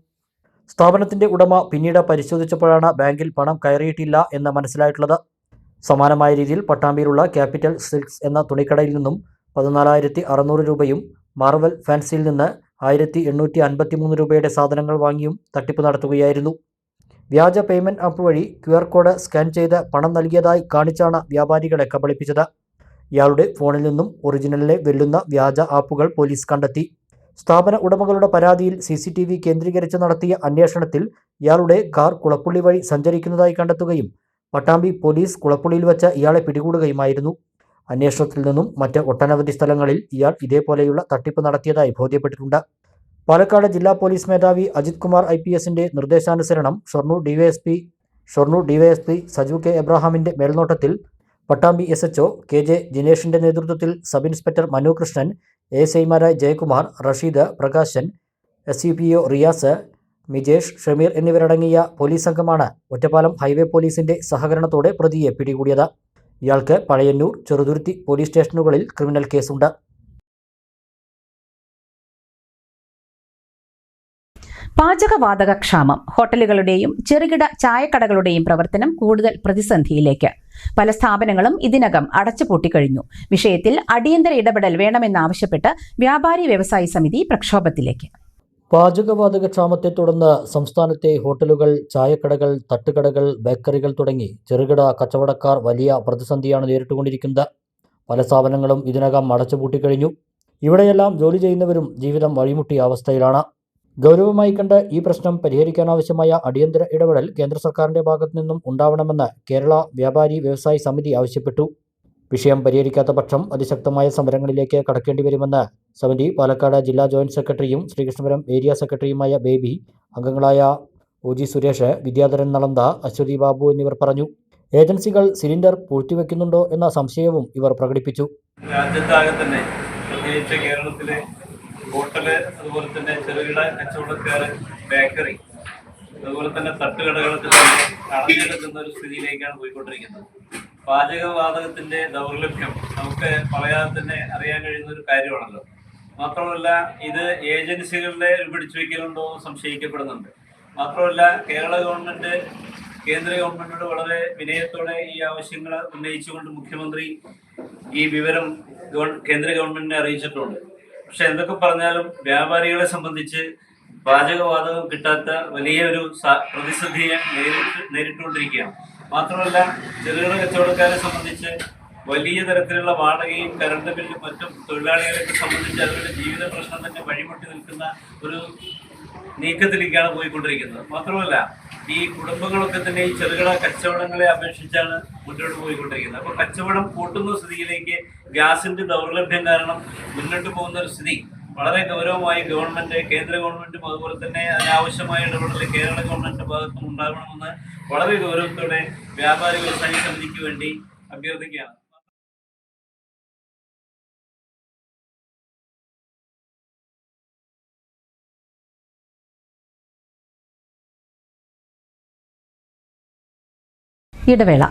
I: സ്ഥാപനത്തിന്റെ ഉടമ പിന്നീട് പരിശോധിച്ചപ്പോഴാണ് ബാങ്കിൽ പണം കയറിയിട്ടില്ല എന്ന് മനസ്സിലായിട്ടുള്ളത്. സമാനമായ രീതിയിൽ പട്ടാമ്പിയിലുള്ള ക്യാപിറ്റൽ സിൽക്സ് എന്ന തുണിക്കടയിൽ നിന്നും 14,600 രൂപയും മാർവൽ ഫാൻസിയിൽ നിന്ന് 1,853 രൂപയുടെ സാധനങ്ങൾ വാങ്ങിയും തട്ടിപ്പ് നടത്തുകയായിരുന്നു. വ്യാജ പേയ്മെന്റ് ആപ്പ് വഴി QR കോഡ് സ്കാൻ ചെയ്ത് പണം നൽകിയതായി കാണിച്ചാണ് വ്യാപാരികളെ കബളിപ്പിച്ചത്. ഇയാളുടെ ഫോണിൽ നിന്നും ഒറിജിനലിനെ വെല്ലുന്ന വ്യാജ ആപ്പുകൾ പോലീസ് കണ്ടെത്തി. സ്ഥാപന ഉടമകളുടെ പരാതിയിൽ CCTV കേന്ദ്രീകരിച്ച് നടത്തിയ അന്വേഷണത്തിൽ ഇയാളുടെ കാർ കുളപ്പുള്ളി വഴി സഞ്ചരിക്കുന്നതായി കണ്ടെത്തുകയും പട്ടാമ്പി പോലീസ് കുളപ്പുള്ളിയിൽ വെച്ച് ഇയാളെ പിടികൂടുകയുമായിരുന്നു. അന്വേഷണത്തിൽ നിന്നും മറ്റ് ഒട്ടനവധി സ്ഥലങ്ങളിൽ ഇയാൾ ഇതേപോലെയുള്ള തട്ടിപ്പ് നടത്തിയതായി ബോധ്യപ്പെട്ടിട്ടുണ്ട്. പാലക്കാട് ജില്ലാ പോലീസ് മേധാവി അജിത് കുമാർ IPSന്റെ നിർദ്ദേശാനുസരണം ഷൊർണൂർ ഡിവൈഎസ്പി സജു K എബ്രഹാമിന്റെ മേൽനോട്ടത്തിൽ പട്ടാമ്പി SHO KJ ജിനേഷിന്റെ നേതൃത്വത്തിൽ സബ് ഇൻസ്പെക്ടർ മനു കൃഷ്ണൻ, ASIമാരായ ജയകുമാർ, റഷീദ്, പ്രകാശൻ, SCPO റിയാസ്, മിജേഷ്, ഷമീർ എന്നിവരടങ്ങിയ പോലീസ് സംഘമാണ് ഒറ്റപ്പാലം ഹൈവേ പോലീസിന്റെ സഹകരണത്തോടെ പ്രതിയെ പിടികൂടിയത്. ഇയാൾക്ക് പഴയന്നൂർ, ചെറുതുരുത്തി പോലീസ് സ്റ്റേഷനുകളിൽ ക്രിമിനൽ കേസുണ്ട്.
A: പാചകവാതക ക്ഷാമം. ഹോട്ടലുകളുടെയും ചെറുകിട ചായക്കടകളുടെയും പ്രവർത്തനം കൂടുതൽ പ്രതിസന്ധിയിലേക്ക്. പല സ്ഥാപനങ്ങളും ഇതിനകം അടച്ചുപൂട്ടിക്കഴിഞ്ഞു. വിഷയത്തിൽ അടിയന്തര ഇടപെടൽ വേണമെന്നാവശ്യപ്പെട്ട് വ്യാപാരി വ്യവസായി സമിതി പ്രക്ഷോഭത്തിലേക്ക്.
I: പാചകവാതക ക്ഷാമത്തെ തുടർന്ന് സംസ്ഥാനത്തെ ഹോട്ടലുകൾ, ചായക്കടകൾ, തട്ടുകടകൾ, ബേക്കറികൾ തുടങ്ങി ചെറുകിട കച്ചവടക്കാർ വലിയ പ്രതിസന്ധിയാണ് നേരിട്ടുകൊണ്ടിരിക്കുന്നത്. പല സ്ഥാപനങ്ങളും ഇതിനകം അടച്ചുപൂട്ടിക്കഴിഞ്ഞു. ഇവിടെയെല്ലാം ജോലി ചെയ്യുന്നവരും ജീവിതം വഴിമുട്ടിയ അവസ്ഥയിലാണ്. ഗൗരവമായി കണ്ട് ഈ പ്രശ്നം പരിഹരിക്കാനാവശ്യമായ അടിയന്തര ഇടപെടൽ കേന്ദ്ര സർക്കാരിന്റെ ഭാഗത്തു നിന്നും ഉണ്ടാവണമെന്ന് കേരള വ്യാപാരി വ്യവസായി സമിതി ആവശ്യപ്പെട്ടു. വിഷയം പരിഹരിക്കാത്ത പക്ഷം അതിശക്തമായ സമരങ്ങളിലേക്ക് കടക്കേണ്ടി വരുമെന്ന് സമിതി പാലക്കാട് ജില്ലാ ജോയിന്റ് സെക്രട്ടറിയും ശ്രീകൃഷ്ണപുരം ഏരിയ സെക്രട്ടറിയുമായ ബേബി, അംഗങ്ങളായ OG സുരേഷ്, വിദ്യാധരൻ നളന്ത, അശ്വതി ബാബു എന്നിവർ പറഞ്ഞു. ഏജൻസികൾ സിലിണ്ടർ പൂഴ്ത്തിവെക്കുന്നുണ്ടോ എന്ന സംശയവും ഇവർ പ്രകടിപ്പിച്ചു.
J: രാജ്യത്താകെ തന്നെ, പ്രത്യേകിച്ച് കേരളത്തിലെ ഹോട്ടല്, അതുപോലെ തന്നെ ചെറുകിട കച്ചവടക്കാര്, ബേക്കറി, അതുപോലെ തന്നെ തട്ടുകടകളൊക്കെ തന്നെ അടഞ്ഞെടുക്കുന്ന ഒരു സ്ഥിതിയിലേക്കാണ് പോയിക്കൊണ്ടിരിക്കുന്നത്. പാചകവാതകത്തിന്റെ ദൗർലഭ്യം നമുക്ക് പറയാതെ തന്നെ അറിയാൻ കഴിയുന്ന ഒരു കാര്യമാണല്ലോ. മാത്രമല്ല, ഇത് ഏജൻസികളുടെ പിടിച്ചുവെക്കലുണ്ടോ സംശയിക്കപ്പെടുന്നുണ്ട്. മാത്രമല്ല, കേരള ഗവൺമെന്റ് കേന്ദ്ര ഗവൺമെന്റിനോട് വളരെ വിനയത്തോടെ ഈ ആവശ്യങ്ങൾ ഉന്നയിച്ചുകൊണ്ട് മുഖ്യമന്ത്രി ഈ വിവരം കേന്ദ്ര ഗവൺമെന്റിനെ അറിയിച്ചിട്ടുണ്ട്. പക്ഷെ എന്തൊക്കെ പറഞ്ഞാലും വ്യാപാരികളെ സംബന്ധിച്ച് പാചകവാതകം കിട്ടാത്ത വലിയൊരു പ്രതിസന്ധിയെ നേരിട്ടുകൊണ്ടിരിക്കുകയാണ്. മാത്രമല്ല, ചെറുകിട കച്ചവടക്കാരെ സംബന്ധിച്ച് വലിയ തരത്തിലുള്ള വാടകയും കറണ്ട് ബില്ലും മറ്റും തൊഴിലാളികളെ സംബന്ധിച്ച് അവരുടെ ജീവിത പ്രശ്നം തന്നെ വഴിമുട്ടി നിൽക്കുന്ന ഒരു നീക്കത്തിലേക്കാണ് പോയിക്കൊണ്ടിരിക്കുന്നത്. മാത്രമല്ല, ഈ കുടുംബങ്ങളൊക്കെ തന്നെ ഈ ചെറുകിട കച്ചവടങ്ങളെ അപേക്ഷിച്ചാണ് മുന്നോട്ട് പോയിക്കൊണ്ടിരിക്കുന്നത്. അപ്പോൾ കച്ചവടം കൂട്ടുന്ന സ്ഥിതിയിലേക്ക് ഗ്യാസിന്റെ ദൗർലഭ്യം കാരണം മുന്നോട്ട് പോകുന്ന ഒരു സ്ഥിതി വളരെ ഗൗരവമായി ഗവൺമെന്റ്, കേന്ദ്ര ഗവൺമെന്റും അതുപോലെ തന്നെ അതിനാവശ്യമായ ഇടപെടൽ കേരള ഗവൺമെന്റിന്റെ ഭാഗത്തും ഉണ്ടാകണമെന്ന് വളരെ ഗൗരവത്തോടെ വ്യാപാരി വ്യവസായി സമിതിക്ക് വേണ്ടി അഭ്യർത്ഥിക്കുകയാണ്.
A: ഇടവേള.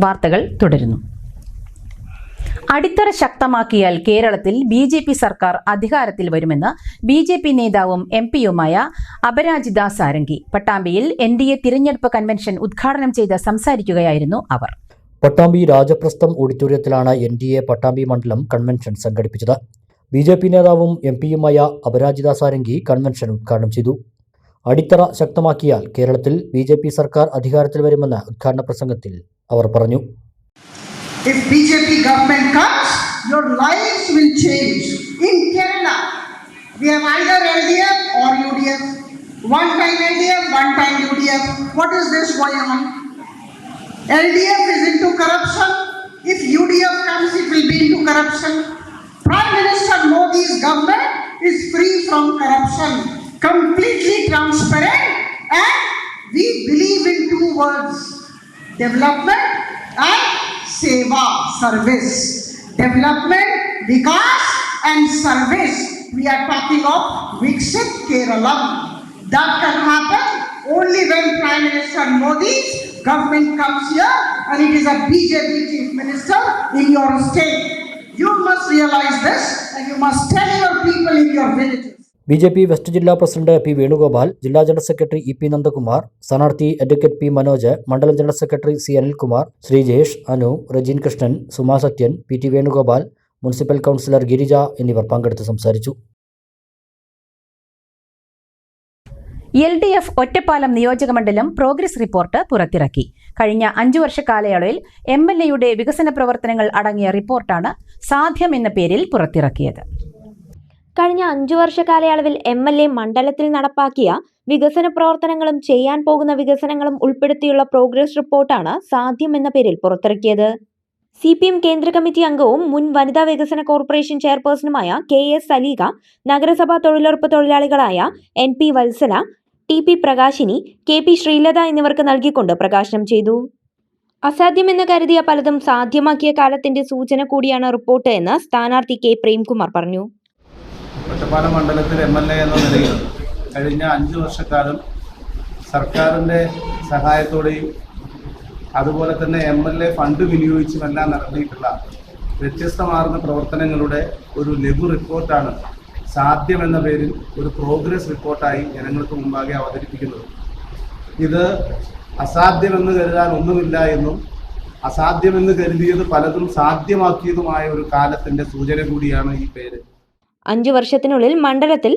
A: വാർത്തകൾ തുടരുന്നു. അടിത്തറ ശക്തമാക്കിയാൽ കേരളത്തിൽ BJP സർക്കാർ അധികാരത്തിൽ വരുമെന്ന് BJP നേതാവും MP-യുമായ അപരാജിത സാരംഗി പട്ടാമ്പിയിൽ NDA തിരഞ്ഞെടുപ്പ് കൺവെൻഷൻ ഉദ്ഘാടനം ചെയ്ത് സംസാരിക്കുകയായിരുന്നു അവർ.
I: പട്ടാമ്പി രാജപ്രസ്ഥം ഓഡിറ്റോറിയത്തിലാണ് NDA പട്ടാമ്പി മണ്ഡലം കൺവെൻഷൻ സംഘടിപ്പിച്ചത്. BJP നേതാവും MP-യുമായ അപരാജിത സാരംഗി കൺവെൻഷൻ ഉദ്ഘാടനം ചെയ്തു. അടിത്തറ ശക്തമാക്കിയാൽ കേരളത്തിൽ BJP സർക്കാർ അധികാരത്തിൽ വരുമെന്ന് ഉദ്ഘാടന പ്രസംഗത്തിൽ അവർ പറഞ്ഞു.
K: If BJP government comes, your lives will change. In Kerala, we have either LDF or UDF. One time LDF, one time UDF. What is this going on? LDF is into corruption. If UDF comes, it will be into corruption. Prime Minister Modi's government is free from corruption, completely transparent, and we believe in two words: development and seva, service. Development, vikas and service. We are talking of Viksit Kerala. That can happen only when Prime Minister Modi's government comes here and it is a BJP chief minister in your state. You must realize this and you must tell your people in your villages.
I: BJP west ജില്ലാ president P. Venugopal, ജില്ലാ general secretary EP Nandakumar, സ്ഥാനാർത്ഥി advocate P. Manoj, മണ്ഡലം general secretary C. Anilkumar, Sreejesh, Anu, Rajeen Krishnan, Suma Sathyan, PT Venugopal, municipal councillor Girija എന്നിവർ പങ്കെടുത്ത് സംസാരിച്ചു.
A: LDF Ottapalam നിയോജകമണ്ഡലം progress report പുറത്തിറക്കി. കഴിഞ്ഞ 5 വർഷ കാലയളവിൽ MLAയുടെ വികസന പ്രവർത്തനങ്ങൾ അടങ്ങിയ റിപ്പോർട്ടാണ് സാധ്യം എന്ന പേരിൽ പുറത്തിറക്കിയത്.
D: കഴിഞ്ഞ 5 വർഷ കാലയളവിൽ MLA മണ്ഡലത്തിൽ നടപ്പാക്കിയ വികസന പ്രവർത്തനങ്ങളും ചെയ്യാൻ പോകുന്ന വികസനങ്ങളും ഉൾപ്പെടുത്തിയുള്ള പ്രോഗ്രസ് റിപ്പോർട്ടാണ് സാധ്യം എന്ന പേരിൽ പുറത്തിറക്കിയത്. CPM കേന്ദ്ര കമ്മിറ്റി അംഗവും മുൻ വനിതാ വികസന കോർപ്പറേഷൻ ചെയർപേഴ്സണുമായ KS സലീക, നഗരസഭാ തൊഴിലുറപ്പ് തൊഴിലാളികളായ NP Vatsala, TP Prakashini, KP Sreelatha എന്നിവർക്ക് നൽകിക്കൊണ്ട് പ്രകാശനം ചെയ്തു. അസാധ്യമെന്ന് കരുതിയ പലതും സാധ്യമാക്കിയ കാലത്തിന്റെ സൂചന കൂടിയാണ് റിപ്പോർട്ട് എന്ന് സ്ഥാനാർത്ഥി K. പ്രേംകുമാർ പറഞ്ഞു.
L: ഒറ്റപ്പാലം മണ്ഡലത്തിൽ MLA എന്ന നിലയിൽ കഴിഞ്ഞ 5 വർഷക്കാലം സർക്കാരിൻ്റെ സഹായത്തോടെയും അതുപോലെ തന്നെ MLA ഫണ്ട് വിനിയോഗിച്ചുമെല്ലാം നടത്തിയിട്ടുള്ള വ്യത്യസ്തമാർന്ന പ്രവർത്തനങ്ങളുടെ ഒരു ലഘു റിപ്പോർട്ടാണ് സാധ്യം എന്ന പേരിൽ ഒരു പ്രോഗ്രസ് റിപ്പോർട്ടായി ജനങ്ങൾക്ക് മുമ്പാകെ അവതരിപ്പിക്കുന്നത്. ഇത് അസാധ്യമെന്ന് കരുതാൻ ഒന്നുമില്ല എന്നും അസാധ്യമെന്ന് കരുതിയത് പലതും സാധ്യമാക്കിയതുമായ ഒരു കാലത്തിൻ്റെ സൂചന കൂടിയാണ് ഈ പേര്.
D: 5 വർഷത്തിനുള്ളിൽ മണ്ഡലത്തിൽ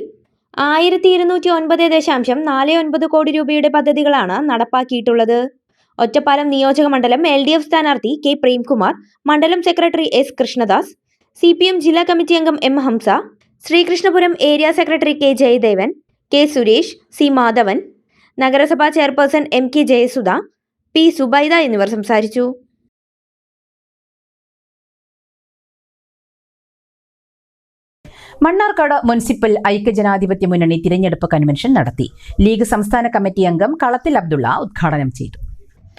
D: 1209.49 കോടി രൂപയുടെ പദ്ധതികളാണ് നടപ്പാക്കിയിട്ടുള്ളത്. ഒറ്റപ്പാലം നിയോജക മണ്ഡലം LDF സ്ഥാനാർത്ഥി K. പ്രേംകുമാർ, മണ്ഡലം സെക്രട്ടറി S. കൃഷ്ണദാസ്, CPM ജില്ലാ കമ്മിറ്റി അംഗം M. Hamza, Sreekrishnapuram area secretary K. Jayadevan, K. Suresh, C. Madhavan, നഗരസഭാ chairperson MK Jayasudha, P. Subaida എന്നിവർ സംസാരിച്ചു.
A: മണ്ണാർക്കാട് മുനിസിപ്പൽ ഐക്യജനാധിപത്യ മുന്നണി തിരഞ്ഞെടുപ്പ് കൺവെൻഷൻ നടത്തി. ലീഗ് സംസ്ഥാന കമ്മിറ്റി അംഗം കളത്തിൽ അബ്ദുള്ള ഉദ്ഘാടനം ചെയ്തു.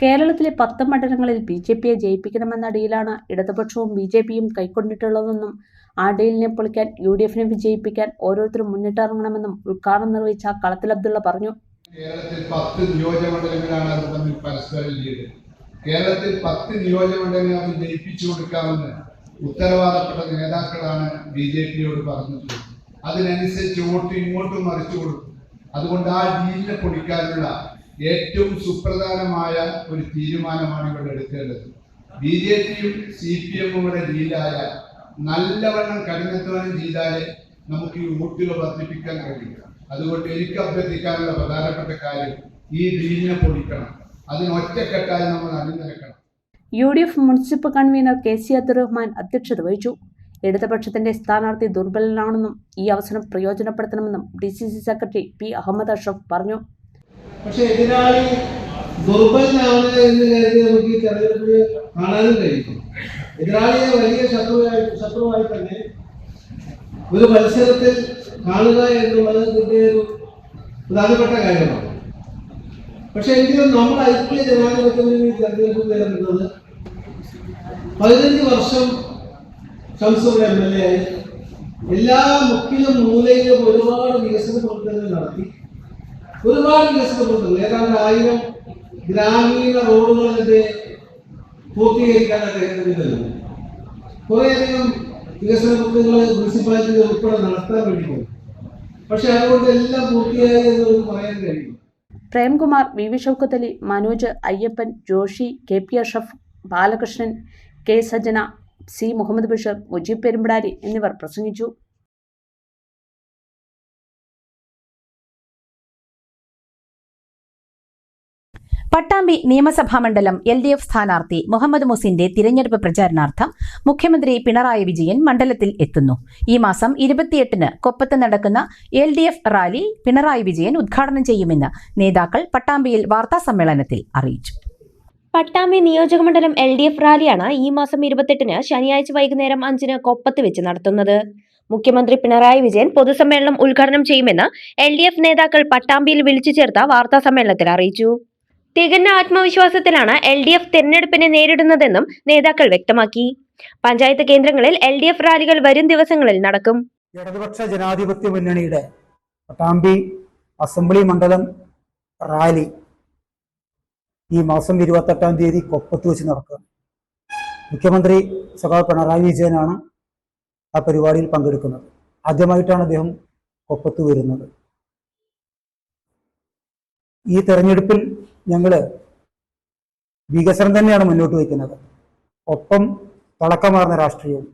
B: കേരളത്തിലെ 10 മണ്ഡലങ്ങളിൽ BJPയെ ജയിപ്പിക്കണമെന്ന ഡീലാണ് ഇടതുപക്ഷവും BJPയും കൈക്കൊണ്ടിട്ടുള്ളതെന്നും ആ ഡീലിനെ പൊളിക്കാൻ UDFനെ വിജയിപ്പിക്കാൻ ഓരോരുത്തരും മുന്നിട്ടിറങ്ങണമെന്നും ഉദ്ഘാടനം നിർവഹിച്ച കളത്തിൽ അബ്ദുള്ള പറഞ്ഞു.
M: കേരളത്തിൽ 10 നിയോജകമണ്ഡലങ്ങളാണ് അത് തമ്മിൽ പരസ്പരം ലീഡ്. കേരളത്തിൽ 10 നിയോജകമണ്ഡലങ്ങൾ ജയിപ്പിച്ചു കൊടുക്കാമെന്ന് ഉത്തരവാദപ്പെട്ട നേതാക്കളാണ് BJPയോട് പറഞ്ഞിട്ടുള്ളത്. അതിനനുസരിച്ച് വോട്ട് ഇങ്ങോട്ടും മറിച്ചു കൊടുക്കും. അതുകൊണ്ട് ആ ഡീലിനെ പൊളിക്കാനുള്ള ഏറ്റവും സുപ്രധാനമായ ഒരു തീരുമാനമാണ് ഇവിടെ എടുക്കേണ്ടത്. BJPയും CPMും കൂടെ ഡീലായ നല്ലവണ്ണം കഠിനാധ്വാനം ചെയ്താലേ നമുക്ക് ഈ വോട്ടുകൾ വർദ്ധിപ്പിക്കാൻ കഴിയും. അതുകൊണ്ട് എനിക്ക് അഭ്യർത്ഥിക്കാനുള്ള പ്രധാനപ്പെട്ട കാര്യം ഈ ഡീലിനെ പൊളിക്കണം. അതിന് ഒറ്റക്കെട്ടായി നമ്മൾ അണിനിരക്കണം.
B: UDF municipal convener KC Abdurahman അധ്യക്ഷത വഹിച്ചു. ഇടതുപക്ഷത്തിന്റെ സ്ഥാനാർത്ഥി ദുർബലനാണെന്നും ഈ അവസരം പ്രയോജനപ്പെടുത്തണമെന്നും DCC secretary P. Ahammed Ashraf പറഞ്ഞു.
M: പക്ഷേ എതിരാളി ദുർബലനാണ് എന്ന് കരുതി നമുക്ക് ഈ തെരഞ്ഞെടുപ്പിൽ കാണാനും കഴിയും. എതിരാളിയെ വലിയ ശത്രുവായി തന്നെ ഒരു മത്സരത്തിൽ കാണുക എന്നുള്ളത് ഇതിന്റെ ഒരു പ്രധാനപ്പെട്ട കാര്യമാണ്. പക്ഷെ എങ്കിലും നമ്മൾ ഐക്യ ജനാധിപത്യത്തിന് ഈ തെരഞ്ഞെടുപ്പ് നേരിടുന്നത് 15 വർഷം ഷംസുർ MLA ആയി എല്ലാ മുക്കിലും മൂലയിലും ഒരുപാട് വികസന പ്രവർത്തനങ്ങൾ നടത്തി. ഒരുപാട് വികസന പ്രവർത്തനങ്ങൾ, ഏതാണ്ട് 1000 ഗ്രാമീണ റോഡുകളിന്റെ പൂർത്തീകരിക്കാൻ അദ്ദേഹത്തിന് കഴിഞ്ഞു. കുറേയധികം വികസന പ്രവർത്തനങ്ങൾ മുനിസിപ്പാലിറ്റി ഉൾപ്പെടെ നടത്താൻ വേണ്ടി പോകും. പക്ഷെ അതുകൊണ്ട് എല്ലാം പൂർത്തിയായി എന്ന് പറയാൻ കഴിയും.
B: Premkumar, V Shoukathali, Manoj, Ayyappan, Joshi, KP Ashraf, Balakrishnan, K Sajana, C Muhammad Basheer, Mujeeb Perumpidari എന്നിവർ പ്രസംഗിച്ചു.
A: പട്ടാമ്പി നിയമസഭാ മണ്ഡലം LDF സ്ഥാനാർത്ഥി മുഹമ്മദ് മുസിന്റെ തിരഞ്ഞെടുപ്പ് പ്രചാരണാർത്ഥം മുഖ്യമന്ത്രി പിണറായി വിജയൻ മണ്ഡലത്തിൽ എത്തുന്നു. ഈ മാസം 28-ന് കൊപ്പത്ത് നടക്കുന്ന LDF റാലി പിണറായി വിജയൻ ഉദ്ഘാടനം ചെയ്യുമെന്ന് നേതാക്കൾ പട്ടാമ്പിയിൽ വാർത്താസമ്മേളനത്തിൽ അറിയിച്ചു.
D: പട്ടാമ്പി നിയോജകമണ്ഡലം LDF റാലിയാണ് ഈ മാസം 28-ന് ശനിയാഴ്ച വൈകുന്നേരം 5-ന് കൊപ്പത്ത് വെച്ച് നടത്തുന്നത്. മുഖ്യമന്ത്രി പിണറായി വിജയൻ പൊതുസമ്മേളനം ഉദ്ഘാടനം ചെയ്യുമെന്ന് LDF നേതാക്കൾ പട്ടാമ്പിയിൽ വിളിച്ചു ചേർത്ത വാർത്താസമ്മേളനത്തിൽ അറിയിച്ചു. തികഞ്ഞ ആത്മവിശ്വാസത്തിലാണ് LDF തെരഞ്ഞെടുപ്പിനെ നേരിടുന്നതെന്നും നേതാക്കൾ വ്യക്തമാക്കി. പഞ്ചായത്ത് കേന്ദ്രങ്ങളിൽ LDF റാലികൾ വരും ദിവസങ്ങളിൽ നടക്കും.
N: ഇടതുപക്ഷ ജനാധിപത്യ മുന്നണിയുടെ പട്ടാമ്പി അസംബ്ലി മണ്ഡലം റാലി ഈ മാസം 28-ാം തീയതി കൊപ്പത്ത് വെച്ച് നടക്കുക. മുഖ്യമന്ത്രി സഖാവ് പിണറായി വിജയനാണ് ആ പരിപാടിയിൽ പങ്കെടുക്കുന്നത്. ആദ്യമായിട്ടാണ് അദ്ദേഹം കൊപ്പത്ത് വരുന്നത്. ഈ തെരഞ്ഞെടുപ്പിൽ ഞങ്ങൾ വികസനം തന്നെയാണ് മുന്നോട്ട് വയ്ക്കുന്നത്. ഒപ്പം തിളക്കമാർന്ന രാഷ്ട്രീയവും.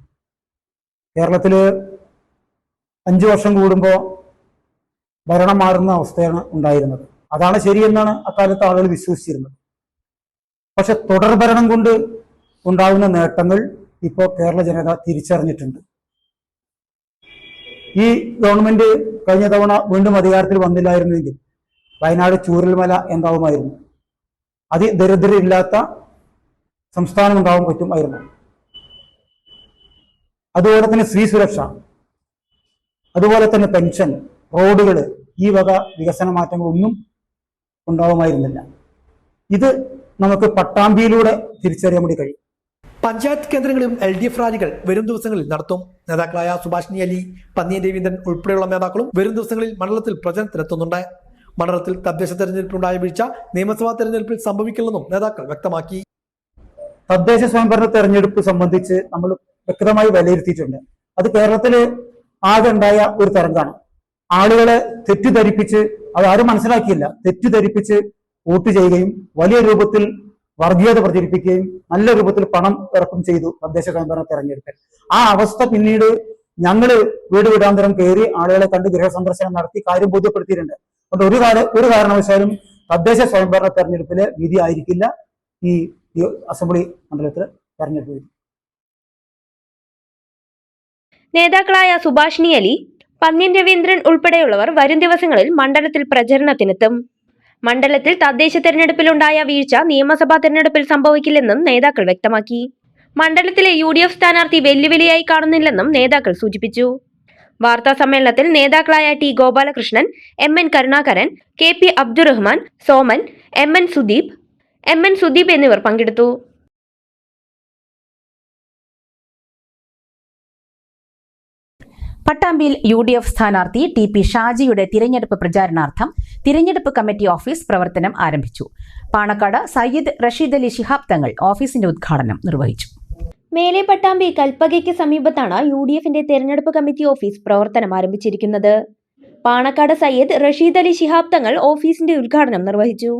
N: കേരളത്തിൽ 5 വർഷം കൂടുമ്പോൾ ഭരണം മാറുന്ന അവസ്ഥയാണ് ഉണ്ടായിരുന്നത്. അതാണ് ശരിയെന്നാണ് അക്കാലത്ത് ആളുകൾ വിശ്വസിച്ചിരുന്നത്. പക്ഷെ തുടർ ഭരണം കൊണ്ട് ഉണ്ടാകുന്ന നേട്ടങ്ങൾ ഇപ്പോൾ കേരള ജനത തിരിച്ചറിഞ്ഞിട്ടുണ്ട്. ഈ ഗവൺമെന്റ് കഴിഞ്ഞ തവണ വീണ്ടും അധികാരത്തിൽ വന്നില്ലായിരുന്നെങ്കിൽ വയനാട് ചൂരൽമല എന്താവുമായിരുന്നു? അതിദരിദ്രരില്ലാത്ത സംസ്ഥാനം ഉണ്ടാവാൻ പറ്റുമായിരുന്നു. അതുപോലെ തന്നെ സ്ത്രീ സുരക്ഷ, അതുപോലെ തന്നെ പെൻഷൻ, റോഡുകൾ, ഈ വക വികസന മാറ്റങ്ങളൊന്നും ഉണ്ടാവുമായിരുന്നില്ല. ഇത് നമുക്ക് പട്ടാമ്പിയിലൂടെ തിരിച്ചറിയാൻ വേണ്ടി കഴിയും.
O: പഞ്ചായത്ത് കേന്ദ്രങ്ങളിലും LDF റാലികൾ വരും ദിവസങ്ങളിൽ നടത്തും. നേതാക്കളായ സുഭാഷിണി അലി, പന്നിയൻ രവീന്ദ്രൻ ഉൾപ്പെടെയുള്ള നേതാക്കളും വരും ദിവസങ്ങളിൽ മണ്ഡലത്തിൽ പ്രചരണത്തിനെത്തുന്നുണ്ട്. മണ്ഡലത്തിൽ തദ്ദേശ തെരഞ്ഞെടുപ്പിലുണ്ടായ വീഴ്ച നിയമസഭാ തെരഞ്ഞെടുപ്പിൽ സംഭവിക്കില്ലെന്നും നേതാക്കൾ വ്യക്തമാക്കി.
N: തദ്ദേശ സ്വയംഭരണ തെരഞ്ഞെടുപ്പ് സംബന്ധിച്ച് നമ്മൾ വ്യക്തമായി വിലയിരുത്തിയിട്ടുണ്ട്. അത് കേരളത്തിൽ ആകെ ഉണ്ടായ ഒരു തരംഗമാണ്. ആളുകളെ തെറ്റിദ്ധരിപ്പിച്ച്, അതാരും മനസ്സിലാക്കിയില്ല, തെറ്റിദ്ധരിപ്പിച്ച് വോട്ട് ചെയ്യുകയും വലിയ രൂപത്തിൽ വർഗീയത പ്രചരിപ്പിക്കുകയും നല്ല രൂപത്തിൽ പണം ഇറക്കും ചെയ്തു തദ്ദേശ സ്വയംഭരണ തെരഞ്ഞെടുപ്പിൽ. ആ അവസ്ഥ പിന്നീട് ഞങ്ങൾ വീട് വീടാന്തരം കയറി ആളുകളെ കണ്ട് ഗൃഹസന്ദർശനം നടത്തി കാര്യം ബോധ്യപ്പെടുത്തിയിട്ടുണ്ട്. അതുകൊണ്ട് ഒരു കാരണവശാലും തദ്ദേശ സ്വയംഭരണ തെരഞ്ഞെടുപ്പിലെ വിധി ആയിരിക്കില്ല ഈ അസംബ്ലി മണ്ഡലത്തിൽ തെരഞ്ഞെടുപ്പ് വിധി.
D: നേതാക്കളായ സുഭാഷിണി അലി, പന്നിയൻ രവീന്ദ്രൻ ഉൾപ്പെടെയുള്ളവർ വരും ദിവസങ്ങളിൽ മണ്ഡലത്തിൽ പ്രചരണത്തിനെത്തും. മണ്ഡലത്തിൽ തദ്ദേശ തെരഞ്ഞെടുപ്പിലുണ്ടായ വീഴ്ച നിയമസഭാ തെരഞ്ഞെടുപ്പിൽ സംഭവിക്കില്ലെന്നും നേതാക്കൾ വ്യക്തമാക്കി. മണ്ഡലത്തിലെ UDF സ്ഥാനാർത്ഥി വെല്ലുവിളിയായി കാണുന്നില്ലെന്നും നേതാക്കൾ സൂചിപ്പിച്ചു. വാർത്താ സമ്മേളനത്തിൽ നേതാക്കളായ T Gopalakrishnan, MN Karunakaran, KP Abdurahman, Soman, MN Sudeep എന്നിവർ പങ്കെടുത്തു.
A: പട്ടാമ്പിയിൽ UDF സ്ഥാനാർത്ഥി TP ഷാജിയുടെ തിരഞ്ഞെടുപ്പ് പ്രചാരണാർത്ഥം തിരഞ്ഞെടുപ്പ് കമ്മിറ്റി ഓഫീസ് പ്രവർത്തനം ആരംഭിച്ചു. പാണക്കാട് സയ്യിദ് റഷീദ് അലി ശിഹാബ് തങ്ങൾ ഓഫീസിന്റെ ഉദ്ഘാടനം നിർവഹിച്ചു.
D: മേലെ പട്ടാമ്പി കൽപ്പകയ്ക്ക് സമീപത്താണ് UDFന്റെ തിരഞ്ഞെടുപ്പ് കമ്മിറ്റി ഓഫീസ് പ്രവർത്തനം ആരംഭിച്ചിരിക്കുന്നത്. പാണക്കാട് സയ്യിദ് റഷീദ് അലി ശിഹാബ് തങ്ങൾ ഓഫീസിന്റെ ഉദ്ഘാടനം നിർവഹിച്ചു.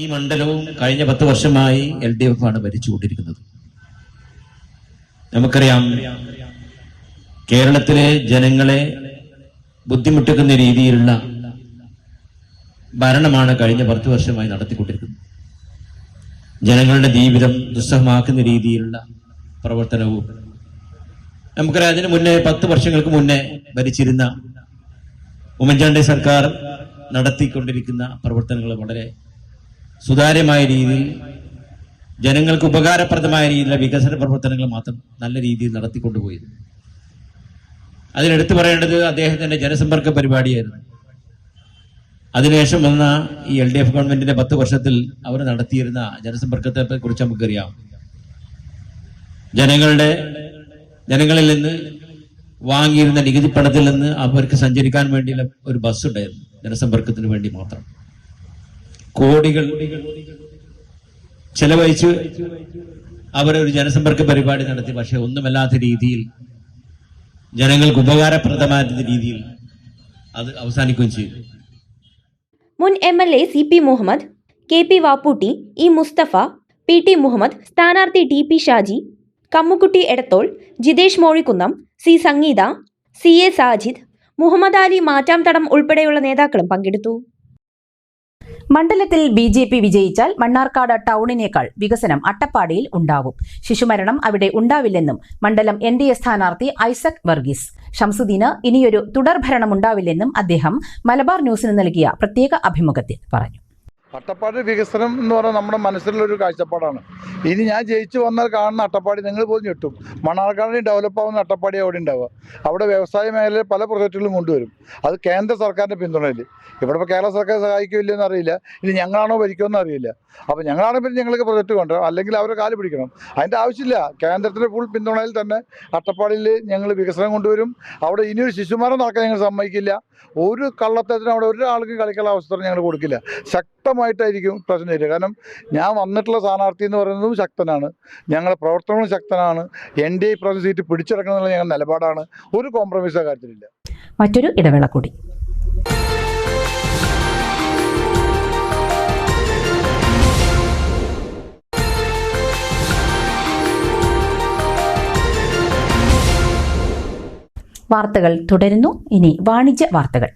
P: ഈ മണ്ഡലവും കഴിഞ്ഞ 10 വർഷമായി LDF ആണ് ഭരിച്ചുകൊണ്ടിരിക്കുന്നത്. നമുക്കറിയാം, കേരളത്തിലെ ജനങ്ങളെ ബുദ്ധിമുട്ടിക്കുന്ന രീതിയിലുള്ള ഭരണമാണ് കഴിഞ്ഞ 10 വർഷമായി നടത്തിക്കൊണ്ടിരിക്കുന്നത്. ജനങ്ങളുടെ ജീവിതം ദുസ്സഹമാക്കുന്ന രീതിയിലുള്ള പ്രവർത്തനവും നമുക്കറിയാം. അതിന് മുന്നേ 10 വർഷങ്ങൾക്ക് മുന്നേ ഭരിച്ചിരുന്ന ഉമ്മൻചാണ്ടി സർക്കാർ നടത്തിക്കൊണ്ടിരിക്കുന്ന പ്രവർത്തനങ്ങൾ വളരെ സുതാര്യമായ രീതിയിൽ ജനങ്ങൾക്ക് ഉപകാരപ്രദമായ രീതിയിലുള്ള വികസന പ്രവർത്തനങ്ങൾ മാത്രം നല്ല രീതിയിൽ നടത്തിക്കൊണ്ടുപോയത്. അതിലെടുത്തു പറയേണ്ടത് അദ്ദേഹത്തിന്റെ ജനസമ്പർക്ക പരിപാടിയായിരുന്നു. അതിനുശേഷം വന്ന ഈ LDF ഗവൺമെന്റിന്റെ 10 വർഷത്തിൽ അവർ നടത്തിയിരുന്ന ജനസമ്പർക്കത്തെ കുറിച്ച് നമുക്കറിയാം. ജനങ്ങളിൽ നിന്ന് വാങ്ങിയിരുന്ന നികുതി പണത്തിൽ നിന്ന് അവർക്ക് സഞ്ചരിക്കാൻ വേണ്ടിയുള്ള ഒരു ബസ് ഉണ്ടായിരുന്നു, ജനസമ്പർക്കത്തിന് വേണ്ടി മാത്രം. കോടികൾ ചെലവഴിച്ച് അവരൊരു ജനസമ്പർക്ക പരിപാടി നടത്തി. പക്ഷെ ഒന്നുമല്ലാത്ത രീതിയിൽ ജനങ്ങൾക്ക് ഉപകാരപ്രദമായ രീതിയിൽ അത് അവസാനിക്കുകയും ചെയ്തു.
D: മുൻ MLA CP Muhammad, KP Vapputty, E Mustafa, PT Muhammad, സ്ഥാനാർത്ഥി TP ഷാജി, കമ്മുക്കുട്ടി എടത്തോൾ, ജിതേഷ് മോഴിക്കുന്നം, C സംഗീത, CA സാജിദ്, മുഹമ്മദ് അലി മാറ്റാംതടം ഉൾപ്പെടെയുള്ള നേതാക്കളും പങ്കെടുത്തു.
A: മണ്ഡലത്തിൽ BJP വിജയിച്ചാൽ മണ്ണാർക്കാട് ടൗണിനേക്കാൾ വികസനം അട്ടപ്പാടിയിൽ ഉണ്ടാവും. ശിശുമരണം അവിടെ ഉണ്ടാവില്ലെന്നും മണ്ഡലം NDA സ്ഥാനാർത്ഥി ഐസക് വർഗീസ്. ഷംസുദ്ദീന് ഇനിയൊരു തുടർഭരണം ഉണ്ടാവില്ലെന്നും അദ്ദേഹം മലബാർ ന്യൂസിന് നൽകിയ പ്രത്യേക അഭിമുഖത്തിൽ പറഞ്ഞു.
Q: അട്ടപ്പാടി വികസനം എന്ന് പറഞ്ഞാൽ നമ്മുടെ മനസ്സിലുള്ളൊരു കാഴ്ചപ്പാടാണ്. ഇനി ഞാൻ ജയിച്ചു വന്നാൽ കാണുന്ന അട്ടപ്പാടി നിങ്ങൾ പോലും ഞെട്ടും. മണ്ണാർക്കാടിന് ഡെവലപ്പ് ആവുന്ന അട്ടപ്പാടി അവിടെ ഉണ്ടാവുക. അവിടെ വ്യവസായ മേഖലയിൽ പല പ്രൊജക്റ്റുകളും കൊണ്ടുവരും. അത് കേന്ദ്ര സർക്കാരിൻ്റെ പിന്തുണയിൽ. ഇവിടെ ഇപ്പോൾ കേരള സർക്കാർ സഹായിക്കില്ലെന്ന് അറിയില്ല, ഇനി ഞങ്ങളാണോ ഭരിക്കുമെന്ന് അറിയില്ല. അപ്പോൾ ഞങ്ങളാണെങ്കിൽ ഞങ്ങൾക്ക് പ്രൊജക്റ്റ് കൊണ്ടുവരാം, അല്ലെങ്കിൽ അവരെ കാല് പിടിക്കണം. അതിൻ്റെ ആവശ്യമില്ല. കേന്ദ്രത്തിൻ്റെ ഫുൾ പിന്തുണയിൽ തന്നെ അട്ടപ്പാടിയിൽ ഞങ്ങൾ വികസനം കൊണ്ടുവരും. അവിടെ ഇനിയൊരു ശിശുമരണം നടക്കാൻ ഞങ്ങൾ സമ്മതിക്കില്ല. ഒരു കള്ളത്തരത്തിനും അവിടെ ഒരാൾക്കും കളിക്കാനുള്ള അവസരം ഞങ്ങൾ കൊടുക്കില്ല. ശക്തമായിട്ടായിരിക്കും പ്രശ്നം തരിക. കാരണം ഞാൻ വന്നിട്ടുള്ള സ്ഥാനാർത്ഥി എന്ന് പറയുന്നതും ശക്തനാണ്, ഞങ്ങളുടെ പ്രവർത്തനങ്ങളും ശക്തനാണ്. NDA പ്രാവശ്യം സീറ്റ് പിടിച്ചെടുക്കണം എന്നുള്ള ഞങ്ങളുടെ നിലപാടാണ്. ഒരു കോംപ്രമൈസ് ആ കാര്യത്തിലില്ല.
A: മറ്റൊരു ഇടവേള കൂടി. വാർത്തകൾ തുടരുന്നു. ഇനി വാണിജ്യ വാർത്തകൾ.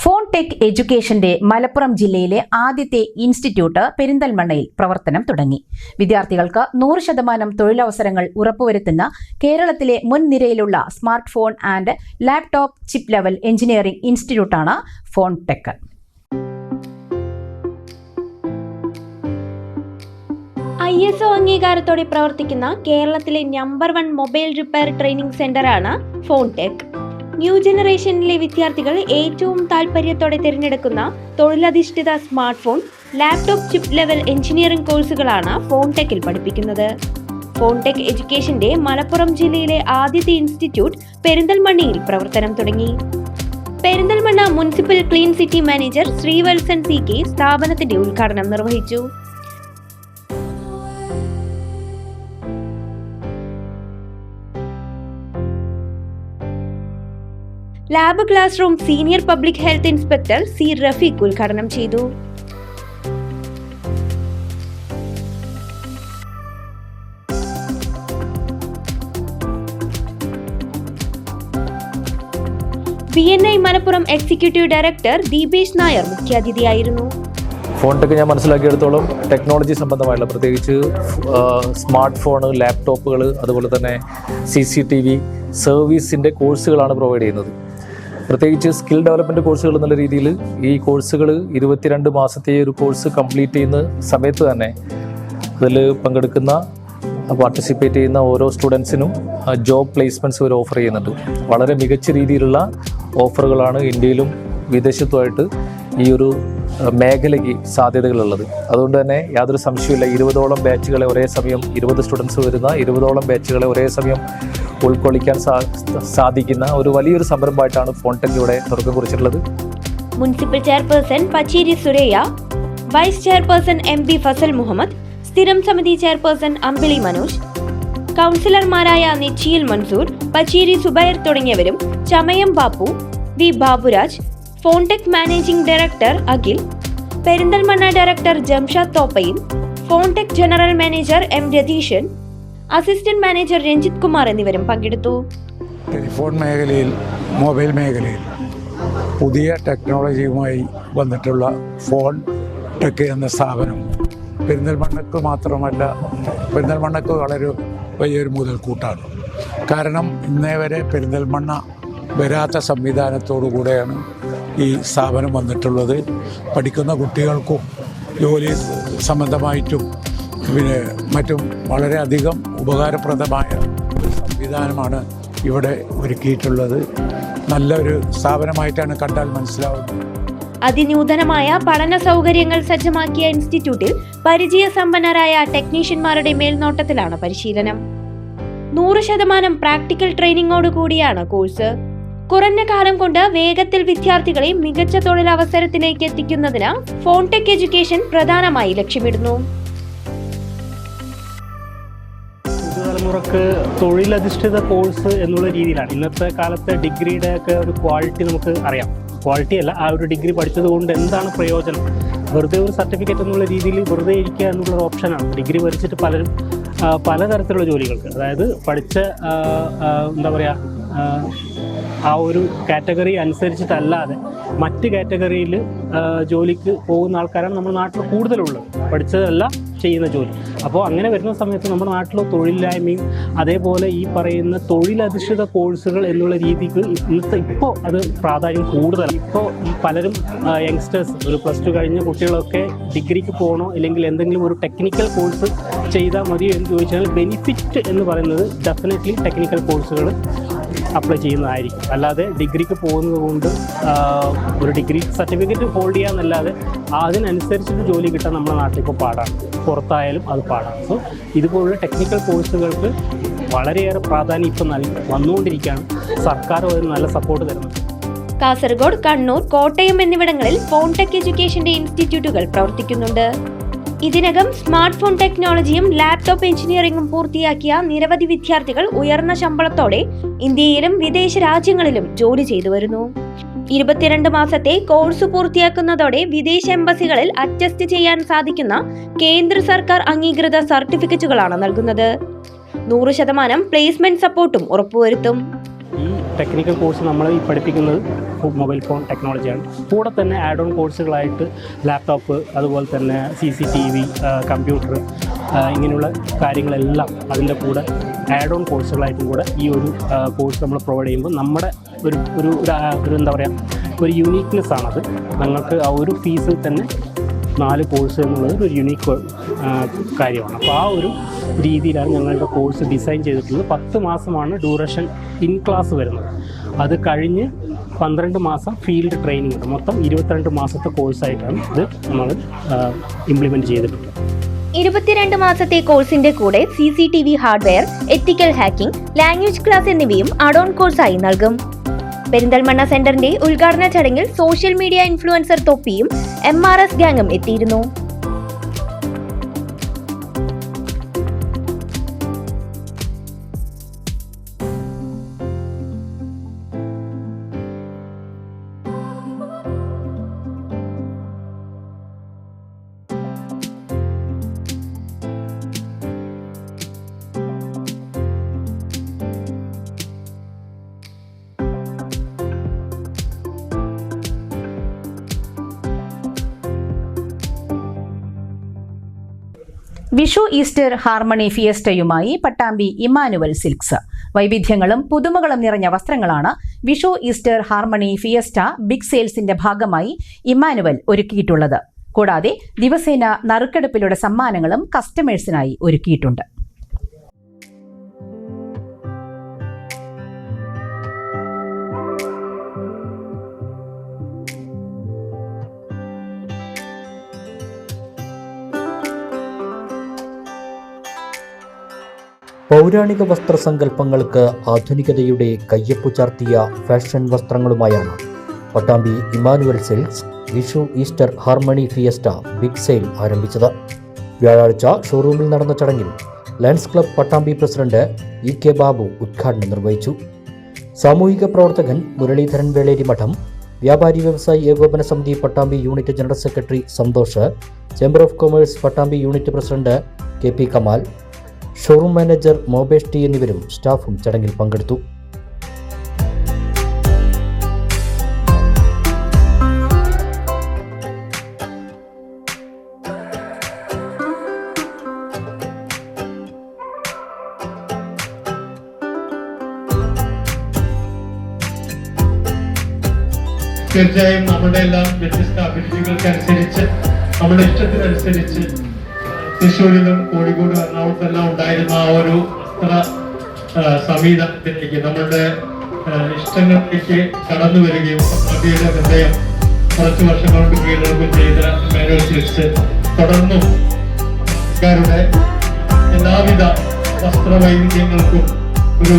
A: ഫോൺടെക് എഡ്യൂക്കേഷന്റെ മലപ്പുറം ജില്ലയിലെ ആദ്യത്തെ ഇൻസ്റ്റിറ്റ്യൂട്ട് പെരിന്തൽമണ്ണയിൽ പ്രവർത്തനം തുടങ്ങി. വിദ്യാർത്ഥികൾക്ക് 100% തൊഴിലവസരങ്ങൾ ഉറപ്പുവരുത്തുന്ന കേരളത്തിലെ മുൻനിരയിലുള്ള smart phone and laptop chip level engineering ഇൻസ്റ്റിറ്റ്യൂട്ടാണ് ഫോൺടെക്.
D: ISO അംഗീകാരത്തോടെ പ്രവർത്തിക്കുന്ന കേരളത്തിലെ നമ്പർ 1 മൊബൈൽ റിപ്പയർ ട്രെയിനിംഗ് സെന്ററാണ് ഫോൺടെക്. ന്യൂ ജനറേഷനിലെ വിദ്യാർത്ഥികൾ ഏറ്റവും താൽപര്യത്തോടെ തിരഞ്ഞെടുക്കുന്ന തൊഴിലധിഷ്ഠിത smart phone, laptop chip level engineering കോഴ്സുകളാണ് ഫോൺടെക്കിൽ പഠിപ്പിക്കുന്നത്. ഫോൺടെക് എഡ്യൂക്കേഷന്റെ മലപ്പുറം ജില്ലയിലെ ആദ്യത്തെ ഇൻസ്റ്റിറ്റ്യൂട്ട് പെരിന്തൽമണ്ണയിൽ പ്രവർത്തനം തുടങ്ങി. Perinthalmanna municipal clean city manager Sreevalsan CK സ്ഥാപനത്തിന്റെ ഉദ്ഘാടനം നിർവഹിച്ചു. Lab class room senior public health inspector C Rafeeq ഉദ്ഘാടനം ചെയ്തു. BNI Malappuram executive director Deepesh Nair മുഖ്യാതിഥിയായിരുന്നു.
R: ഫോൺടെക് ഞാൻ മനസ്സിലാക്കിയെടുത്തോളം ടെക്നോളജി സംബന്ധമായുള്ള, പ്രത്യേകിച്ച് സ്മാർട്ട് ഫോണ്, ലാപ്ടോപ്പുകൾ, അതുപോലെ തന്നെ CCTV സർവീസിൻ്റെ കോഴ്സുകളാണ് പ്രൊവൈഡ് ചെയ്യുന്നത്. പ്രത്യേകിച്ച് സ്കിൽ ഡെവലപ്മെൻറ്റ് കോഴ്സുകൾ എന്നുള്ള രീതിയിൽ ഈ കോഴ്സുകൾ 22 മാസത്തെ ഒരു കോഴ്സ് കംപ്ലീറ്റ് ചെയ്യുന്ന സമയത്ത് തന്നെ അതിൽ പങ്കെടുക്കുന്ന, പാർട്ടിസിപ്പേറ്റ് ചെയ്യുന്ന ഓരോ സ്റ്റുഡൻസിനും ജോബ് പ്ലേസ്മെൻറ്റ്സ് ഇവർ ഓഫർ ചെയ്യുന്നുണ്ട്. വളരെ മികച്ച രീതിയിലുള്ള ഓഫറുകളാണ് ഇന്ത്യയിലും വിദേശത്തുമായിട്ട് ഈ ഒരു മേഖലയ്ക്ക് സാധ്യതകളുള്ളത്. അതുകൊണ്ട് തന്നെ യാതൊരു സംശയമില്ല, 20ഓളം ബാച്ചുകളെ ഒരേ സമയം, 20 സ്റ്റുഡൻസ് വരുന്ന 20ഓളം ബാച്ചുകളെ ഒരേ സമയം ഉൾക്കൊള്ളിക്കാൻ സാധിക്കുന്ന ഒരു വലിയൊരു സംരംഭമായിട്ടാണ് ഫോൺടെക് ഇവിടെ തുടക്കം കുറിച്ചിട്ടുള്ളത്.
D: Municipal chairperson Pacheri Suraiya, vice chairperson MB Fasal Muhammad, സ്ഥിരം സമിതി ചെയർപേഴ്സൺ അമ്പിളി മനോജ്, കൗൺസിലർമാരായ നെച്ചിയിൽ മൻസൂർ, പച്ചേരി സുബൈർ തുടങ്ങിയവരും Chamayam Bappu, V Baburaj, Phonetech managing director Akhil, Perinthalmanna director Jamshad Thoppayil, Phonetech general manager M Ratheeshan, assistant manager Ranjith Kumar എന്നിവരും പങ്കെടുത്തു.
S: ടെലിഫോൺ മേഖലയിൽ, മൊബൈൽ മേഖലയിൽ പുതിയ ടെക്നോളജിയുമായി വന്നിട്ടുള്ള ഫോൺടെക് എന്ന സ്ഥാപനം പെരിന്തൽമണ്ണക്ക് മാത്രമല്ല, പെരിന്തൽമണ്ണക്ക് വളരെ വലിയൊരു മുതൽക്കൂട്ടാണ്. കാരണം ഇന്നേ വരെ പെരിന്തൽമണ്ണ വരാത്ത സംവിധാനത്തോടു കൂടെയാണ് ഈ സ്ഥാപനം വന്നിട്ടുള്ളത്. പഠിക്കുന്ന കുട്ടികൾക്കും ജോലി സംബന്ധമായിട്ടും പിന്നെ മറ്റും വളരെയധികം ഉപകാരപ്രദമായ ഒരു സംവിധാനമാണ് ഇവിടെ ഒരുക്കിയിട്ടുള്ളത്. നല്ലൊരു സ്ഥാപനമായിട്ടാണ് കണ്ടാൽ മനസ്സിലാവുന്നത്.
D: അതിനൂതനമായ പഠന സൗകര്യങ്ങൾ സജ്ജമാക്കിയ ഇൻസ്റ്റിറ്റ്യൂട്ടിൽ പരിചയസമ്പന്നരായ ടെക്നീഷ്യന്മാരുടെ മേൽനോട്ടത്തിലാണ് പരിശീലനം. 100% പ്രാക്ടിക്കൽ ട്രെയിനിങ്ങോടുകൂടിയാണ് കോഴ്സ്. കുറഞ്ഞ കാലം കൊണ്ട് വേഗത്തിൽ വിദ്യാർത്ഥികളെ മികച്ച തൊഴിലവസരത്തിലേക്ക് എത്തിക്കുന്നതിന് ഫോൺടെക് എഡ്യൂക്കേഷൻ പ്രധാനമായി ലക്ഷ്യമിടുന്നു.
T: പുതുതലമുറക്ക് തൊഴിലധിഷ്ഠിത കോഴ്സ് എന്നുള്ള രീതിയിലാണ് ഇന്നത്തെ കാലത്തെ ഡിഗ്രിയുടെ ഒക്കെ ഒരു ക്വാളിറ്റി നമുക്ക് അറിയാം. ക്വാളിറ്റി അല്ല, ആ ഒരു ഡിഗ്രി പഠിച്ചത് കൊണ്ട് എന്താണ് പ്രയോജനം? വെറുതെ ഒരു സർട്ടിഫിക്കറ്റ് എന്നുള്ള രീതിയിൽ വെറുതെ ഇരിക്കുക എന്നുള്ളൊരു ഓപ്ഷനാണ്. ഡിഗ്രി പഠിച്ചിട്ട് പലരും പലതരത്തിലുള്ള ജോലികൾക്ക്, അതായത് പഠിച്ച എന്താ പറയുക, ആ ഒരു കാറ്റഗറി അനുസരിച്ചിട്ടല്ലാതെ മറ്റ് കാറ്റഗറിയിൽ ജോലിക്ക് പോകുന്ന ആൾക്കാരാണ് നമ്മുടെ നാട്ടിൽ കൂടുതലുള്ളത്, പഠിച്ചതല്ല ചെയ്യുന്ന ജോലി. അപ്പോൾ അങ്ങനെ വരുന്ന സമയത്ത് നമ്മുടെ നാട്ടിൽ തൊഴിലില്ലായ്മയും അതേപോലെ ഈ പറയുന്ന തൊഴിലധിഷ്ഠിത കോഴ്സുകൾ എന്നുള്ള രീതിക്ക് ഇപ്പോൾ അത് പ്രാധാന്യം കൂടുതലാണ്. ഇപ്പോൾ പലരും യങ്സ്റ്റേഴ്സ് ഒരു +2 കഴിഞ്ഞ കുട്ടികളൊക്കെ ഡിഗ്രിക്ക് പോകണോ അല്ലെങ്കിൽ എന്തെങ്കിലും ഒരു ടെക്നിക്കൽ കോഴ്സ് ചെയ്താൽ മതിയോ എന്ന് ചോദിച്ചാൽ ബെനിഫിറ്റ് എന്ന് പറയുന്നത് ഡെഫിനറ്റ്ലി ടെക്നിക്കൽ കോഴ്സുകൾ അപ്ലൈ ചെയ്യുന്നതായിരിക്കും. അല്ലാതെ ഡിഗ്രിക്ക് പോകുന്നത് കൊണ്ട് ഒരു ഡിഗ്രി സർട്ടിഫിക്കറ്റ് ഹോൾഡ് ചെയ്യാന്നല്ലാതെ അതിനനുസരിച്ചിട്ട് ജോലി കിട്ടാൻ നമ്മുടെ നാട്ടിൽ ഇപ്പോൾ പാടാണ്, പുറത്തായാലും അത് പാടാണ്. സോ ഇതുപോലുള്ള ടെക്നിക്കൽ കോഴ്സുകൾക്ക് വളരെയേറെ പ്രാധാന്യം ഇപ്പോൾ വന്നുകൊണ്ടിരിക്കുകയാണ്. സർക്കാർ ഒരു നല്ല സപ്പോർട്ട് തരുന്നുണ്ട്.
D: കാസർഗോഡ്, കണ്ണൂർ, കോട്ടയം എന്നിവിടങ്ങളിൽ ഫോൺടെക് എഡ്യൂക്കേഷന്റെ ഇൻസ്റ്റിറ്റ്യൂട്ടുകൾ പ്രവർത്തിക്കുന്നുണ്ട്. ഇതിനകം സ്മാർട്ട് ഫോൺ ടെക്നോളജിയും ലാപ്ടോപ്പ് എഞ്ചിനീയറിംഗും പൂർത്തിയാക്കിയ നിരവധി വിദ്യാർത്ഥികൾ ഉയർന്ന ശമ്പളത്തോടെ ഇന്ത്യയിലും വിദേശ രാജ്യങ്ങളിലും ജോലി ചെയ്തു വരുന്നു. 22 മാസത്തെ കോഴ്സ് പൂർത്തിയാക്കുന്നതോടെ വിദേശ എംബസികളിൽ അറ്റസ്റ്റ് ചെയ്യാൻ സാധിക്കുന്ന കേന്ദ്ര സർക്കാർ അംഗീകൃത സർട്ടിഫിക്കറ്റുകളാണ് നൽകുന്നത്. 100% പ്ലേസ്മെന്റ് സപ്പോർട്ടും ഉറപ്പുവരുത്തും.
T: ഈ ടെക്നിക്കൽ കോഴ്സ് നമ്മൾ ഈ പഠിപ്പിക്കുന്നത് മൊബൈൽ ഫോൺ ടെക്നോളജിയാണ്. കൂടെ തന്നെ ആഡ് ഓൺ കോഴ്സുകളായിട്ട് ലാപ്ടോപ്പ്, അതുപോലെ തന്നെ CCTV, കമ്പ്യൂട്ടർ, ഇങ്ങനെയുള്ള കാര്യങ്ങളെല്ലാം അതിൻ്റെ കൂടെ ആഡ് ഓൺ കോഴ്സുകളായിട്ടും കൂടെ ഈ ഒരു കോഴ്സ് നമ്മൾ പ്രൊവൈഡ് ചെയ്യുമ്പോൾ നമ്മുടെ ഒരു എന്താ പറയുക, ഒരു യൂണീക്നെസ് ആണത്. ഞങ്ങൾക്ക് ആ ഒരു ഫീസിൽ തന്നെ 4 കോഴ്സ് എന്നുള്ളത് ഒരു യുണീക്ക് കാര്യമാണ്. അപ്പോൾ ആ ഒരു രീതിയിലാണ് ഞങ്ങളുടെ കോഴ്സ് ഡിസൈൻ ചെയ്തിട്ടുള്ളത്. 10 മാസമാണ് ഡ്യൂറേഷൻ ഇൻ ക്ലാസ് വരുന്നത്. അത് കഴിഞ്ഞ് 12 മാസം ഫീൽഡ് ട്രെയിനിങ് ഉണ്ട്. മൊത്തം 22 മാസത്തെ കോഴ്സായിട്ടാണ് ഇത് നമ്മൾ ഇംപ്ലിമെൻറ്റ് ചെയ്തിട്ടുള്ളത്.
D: 22 മാസത്തെ കോഴ്സിന്റെ കൂടെ CCTV hardware, ethical hacking, language class എന്നിവയും ആഡ് ഓൺ കോഴ്സായി നൽകും. പെരിന്തൽമണ്ണ സെന്ററിന്റെ ഉദ്ഘാടന ചടങ്ങിൽ സോഷ്യൽ മീഡിയ ഇൻഫ്ലുവൻസർ തൊപ്പിയും MRS ഗാങ്ങും എത്തിയിരുന്നു.
A: വിഷു ഈസ്റ്റർ ഹാർമണി ഫിയസ്റ്റയുമായി പട്ടാമ്പി ഇമ്മാനുവൽ സിൽക്സ്. വൈവിധ്യങ്ങളും പുതുമകളും നിറഞ്ഞ വസ്ത്രങ്ങളാണ് Vishu Easter harmony fiesta big സെയിൽസിന്റെ ഭാഗമായി ഇമ്മാനുവൽ ഒരുക്കിയിട്ടുള്ളത്. കൂടാതെ ദിവസേന നറുക്കെടുപ്പിലൂടെ സമ്മാനങ്ങളും കസ്റ്റമേഴ്സിനായി ഒരുക്കിയിട്ടുണ്ട്.
I: പൗരാണിക വസ്ത്രസങ്കല്പങ്ങൾക്ക് ആധുനികതയുടെ കയ്യൊപ്പു ചാർത്തിയ ഫാഷൻ വസ്ത്രങ്ങളുമായാണ് Pattambi Emmanuel silks Vishu Easter harmony fiesta big sale ആരംഭിച്ചത്. വ്യാഴാഴ്ച ഷോറൂമിൽ നടന്ന ചടങ്ങിൽ lions club Pattambi president EK Babu ഉദ്ഘാടനം നിർവഹിച്ചു. സാമൂഹിക പ്രവർത്തകൻ മുരളീധരൻ വേളേരി മഠം, വ്യാപാരി വ്യവസായി ഏകോപന സമിതി Pattambi unit general secretary Santhosh, chamber of commerce Pattambi unit president KP Kamal, showroom manager Mobesh T എന്നിവരും സ്റ്റാഫും ചടങ്ങിൽ പങ്കെടുത്തു.
J: തീർച്ചയായും നമ്മുടെ എല്ലാം വ്യത്യസ്ത അഭിരുചികൾക്കനുസരിച്ച് നമ്മുടെ ഇഷ്ടത്തിനനുസരിച്ച് തൃശ്ശൂരിലും കോഴിക്കോടും എറണാകുളത്തെല്ലാം ഉണ്ടായിരുന്ന ആ ഒരു സംവിധാനത്തിലേക്ക് നമ്മളുടെ ഇഷ്ടങ്ങളിലേക്ക് കടന്നു വരികയും പദ്ധതിയുടെ ഹൃദയം കുറച്ച് വർഷം കൊണ്ട് കീഴടക്കം ചെയ്ത മാനുവൽ സിൽക്സ് തുടർന്നും ആൾക്കാരുടെ എല്ലാവിധ വസ്ത്രവൈവിധ്യങ്ങൾക്കും ഒരു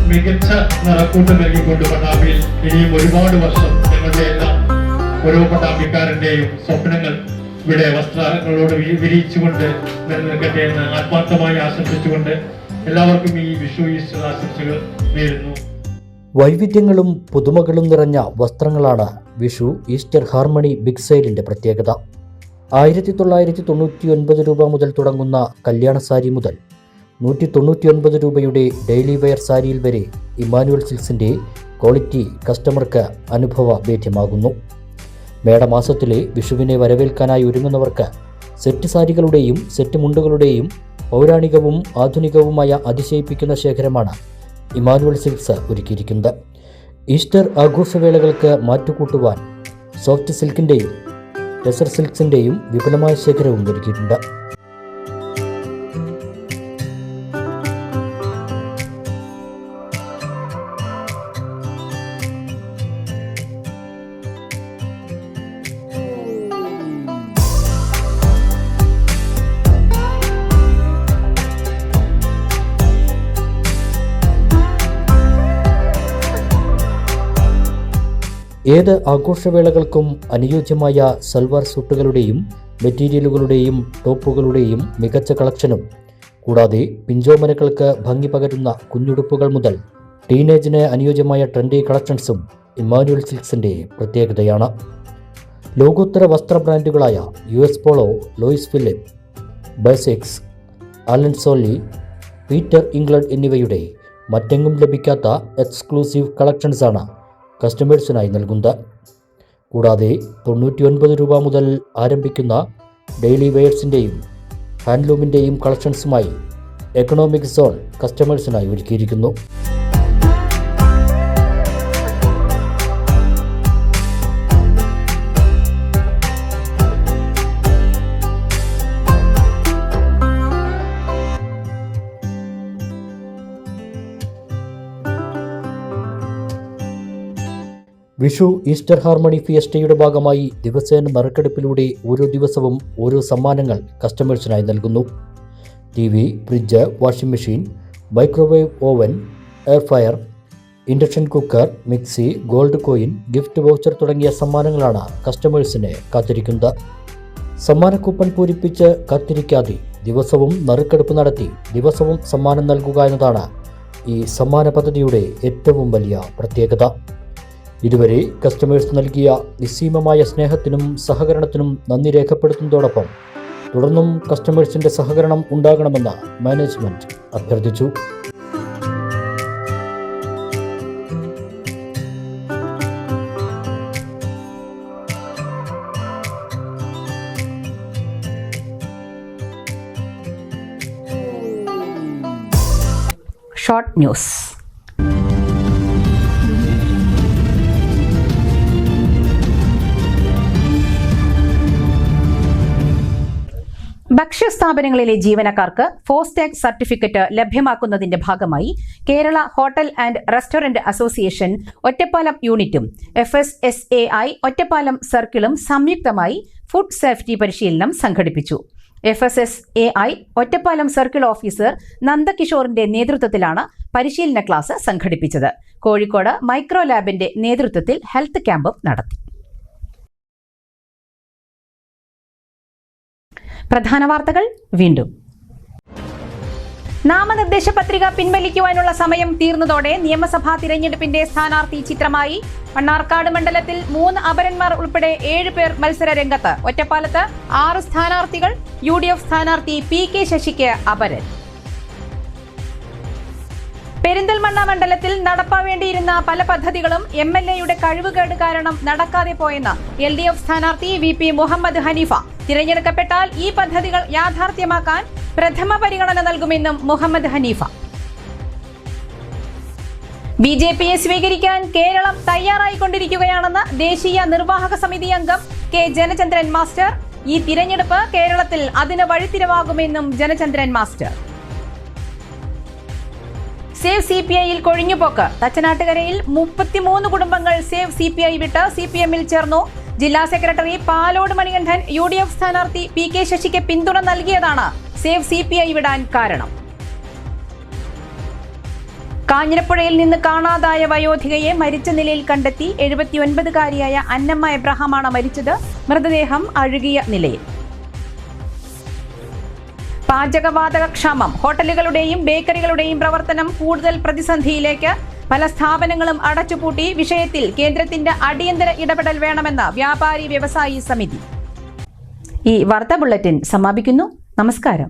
J: മികച്ച നിറക്കൂട്ട് നൽകിക്കൊണ്ട് പട്ടാമ്പിയിൽ ഇനിയും ഒരുപാട് വർഷം ഞങ്ങളുടെ എല്ലാ ഓരോ പട്ടാമ്പിക്കാരന്റെയും സ്വപ്നങ്ങൾ ഇവിടെ വസ്ത്രങ്ങളോട് വിരിയിച്ചുകൊണ്ട് നിലനിൽക്കട്ടെ എന്ന് ആത്മാർത്ഥമായി ആശംസിച്ചുകൊണ്ട് എല്ലാവർക്കും ഈ വിഷു ഈസ്റ്റർ ആശംസകൾ നേരുന്നു.
I: വൈവിധ്യങ്ങളും പുതുമകളും നിറഞ്ഞ വസ്ത്രങ്ങളാണ് വിഷു ഈസ്റ്റർ ഹാർമണി ബിഗ് സെയിലിന്റെ പ്രത്യേകത. 1999 രൂപ മുതൽ തുടങ്ങുന്ന കല്യാണ സാരി മുതൽ 199 രൂപയുടെ ഡെയിലി വെയർ സാരിയിൽ വരെ ഇമ്മാനുവൽ സിൽക്സിന്റെ ക്വാളിറ്റി കസ്റ്റമർക്ക് അനുഭവവേദ്യമാകുന്നു. മേടമാസത്തിലെ വിഷുവിനെ വരവേൽക്കാനായി ഒരുങ്ങുന്നവർക്ക് സെറ്റ് സാരികളുടെയും സെറ്റ് മുണ്ടുകളുടെയും പൗരാണികവും ആധുനികവുമായ അതിശയിപ്പിക്കുന്ന ശേഖരമാണ് ഇമ്മാനുവൽ സിൽക്സ് ഒരുക്കിയിരിക്കുന്നത്. ഈസ്റ്റർ ആഘോഷവേളകൾക്ക് മാറ്റുകൂട്ടുവാൻ സോഫ്റ്റ് സിൽക്കിൻ്റെയും ടെസർ സിൽക്സിൻ്റെയും വിപുലമായ ശേഖരവും ഒരുക്കിയിട്ടുണ്ട്. ഏത് ആഘോഷവേളകൾക്കും അനുയോജ്യമായ സൽവാർ സൂട്ടുകളുടെയും മെറ്റീരിയലുകളുടെയും ടോപ്പുകളുടെയും മികച്ച കളക്ഷനും കൂടാതെ പിഞ്ചോമനകൾക്ക് ഭംഗി പകരുന്ന കുഞ്ഞുടുപ്പുകൾ മുതൽ ടീനേജിന് അനുയോജ്യമായ ട്രെൻഡി കളക്ഷൻസും ഇമ്മാനുവൽ സിൽക്സിൻ്റെ പ്രത്യേകതയാണ്. ലോകോത്തര വസ്ത്ര ബ്രാൻഡുകളായ US polo, Louis Philippe, basics, Allen Solly, Peter England എന്നിവയുടെ മറ്റെങ്ങും ലഭിക്കാത്ത എക്സ്ക്ലൂസീവ് കളക്ഷൻസാണ് കസ്റ്റമേഴ്സിനായി നൽകുന്നത്. കൂടാതെ 99 രൂപ മുതൽ ആരംഭിക്കുന്ന ഡെയിലി വെയർസിൻ്റെയും ഹാൻഡ്ലൂമിൻ്റെയും കളക്ഷൻസുമായി എക്കണോമിക് സോൺ കസ്റ്റമേഴ്സിനായി ഒരുക്കിയിരിക്കുന്നു. വിഷു ഈസ്റ്റർ ഹാർമണി ഫിയസ്റ്റയുടെ ഭാഗമായി ദിവസേന നറുക്കെടുപ്പിലൂടെ ഓരോ ദിവസവും ഓരോ സമ്മാനങ്ങൾ കസ്റ്റമേഴ്സിനായി നൽകുന്നു. TV, fridge, washing machine, microwave oven, air fryer, induction cooker, mixie, gold coin, gift voucher തുടങ്ങിയ സമ്മാനങ്ങളാണ് കസ്റ്റമേഴ്സിനെ കാത്തിരിക്കുന്നത്. സമ്മാന കൂപ്പൺ പൂരിപ്പിച്ച് കാത്തിരിക്കാതെ ദിവസവും നറുക്കെടുപ്പ് നടത്തി ദിവസവും സമ്മാനം നൽകുക എന്നതാണ് ഈ സമ്മാന പദ്ധതിയുടെ ഏറ്റവും വലിയ പ്രത്യേകത. ഇതുവരെ കസ്റ്റമേഴ്സ് നൽകിയ നിസ്സീമമായ സ്നേഹത്തിനും സഹകരണത്തിനും നന്ദി രേഖപ്പെടുത്തുന്നതോടൊപ്പം തുടർന്നും കസ്റ്റമേഴ്സിന്റെ സഹകരണം ഉണ്ടാകണമെന്ന് മാനേജ്മെന്റ് അഭ്യർത്ഥിച്ചു.
A: Short news. ഭക്ഷ്യസ്ഥാപനങ്ങളിലെ ജീവനക്കാർക്ക് ഫോസ്റ്റാഗ് സർട്ടിഫിക്കറ്റ് ലഭ്യമാക്കുന്നതിന്റെ ഭാഗമായി Kerala hotel and restaurant association Ottapalam യൂണിറ്റും FSSAI ഒറ്റപ്പാലം സർക്കിളും സംയുക്തമായി ഫുഡ് സേഫ്റ്റി പരിശീലനം സംഘടിപ്പിച്ചു. FSSAI ഒറ്റപ്പാലം സർക്കിൾ ഓഫീസർ നന്ദകിഷോറിന്റെ നേതൃത്വത്തിലാണ് പരിശീലന ക്ലാസ് സംഘടിപ്പിച്ചത്. കോഴിക്കോട് മൈക്രോ ലാബിന്റെ നേതൃത്വത്തിൽ ഹെൽത്ത് ക്യാമ്പും നടത്തി. പ്രധാന വാർത്തകൾ വീണ്ടും. നാമനിർദ്ദേശ പത്രിക പിൻവലിക്കുവാനുള്ള സമയം തീർന്നതോടെ നിയമസഭാ തിരഞ്ഞെടുപ്പിന്റെ സ്ഥാനാർത്ഥി ചിത്രമായി. മണ്ണാർക്കാട് മണ്ഡലത്തിൽ 3 അപരന്മാർ ഉൾപ്പെടെ 7 പേർ മത്സര രംഗത്ത്. ഒറ്റപ്പാലത്ത് 6 സ്ഥാനാർത്ഥികൾ. UDF സ്ഥാനാർത്ഥി PK ശശിക്ക് അപരൻ. പെരിന്തൽമണ്ണ മണ്ഡലത്തിൽ നടപ്പാവേണ്ടിയിരുന്ന പല പദ്ധതികളും MLAയുടെ കഴിവുകേട് കാരണം നടക്കാതെ പോയെന്ന് LDF സ്ഥാനാർത്ഥി VP മുഹമ്മദ് ഹനീഫ. തിരഞ്ഞെടുക്കപ്പെട്ടാൽ ഈ പദ്ധതികൾ യാഥാർത്ഥ്യമാക്കാൻ പ്രഥമ പരിഗണന നൽകുമെന്നും മുഹമ്മദ് ഹനീഫ. BJPയെ സ്വീകരിക്കാൻ കേരളം തയ്യാറായിക്കൊണ്ടിരിക്കുകയാണെന്ന് ദേശീയ നിർവാഹക സമിതി അംഗം കെ ജനചന്ദ്രൻ മാസ്റ്റർ. ഈ തിരഞ്ഞെടുപ്പ് കേരളത്തിൽ അതിന് വഴിത്തിരിവാകുമെന്നും ജനചന്ദ്രൻ മാസ്റ്റർ. സേവ് CPIയിൽ കൊഴിഞ്ഞുപോക്ക്. തച്ചനാട്ടുകരയിൽ 33 കുടുംബങ്ങൾ സേവ് CPI വിട്ട് CPMൽ ചേർന്നു. ജില്ലാ സെക്രട്ടറി പാലോട് മണികണ്ഠൻ UDF സ്ഥാനാർത്ഥി PK ശശിക്ക് പിന്തുണ നൽകിയതാണ് സേവ് CPI വിടാൻ കാരണം. കാഞ്ഞിരപ്പുഴയിൽ നിന്ന് കാണാതായ വയോധികയെ മരിച്ച നിലയിൽ കണ്ടെത്തി. 79-കാരിയായ അന്നമ്മ എബ്രഹാമാണ് മരിച്ചത്. മൃതദേഹം അഴുകിയ നിലയിൽ. പാചകവാതക ക്ഷാമം. ഹോട്ടലുകളുടെയും ബേക്കറികളുടെയും പ്രവർത്തനം കൂടുതൽ പ്രതിസന്ധിയിലേക്ക്. പല സ്ഥാപനങ്ങളും അടച്ചുപൂട്ടി. വിഷയത്തിൽ കേന്ദ്രത്തിന്റെ അടിയന്തര ഇടപെടൽ വേണമെന്ന് വ്യാപാരി വ്യവസായി സമിതി. ഈ വാർത്താ ബുള്ളറ്റിൻ സമാപിക്കുന്നു. നമസ്കാരം.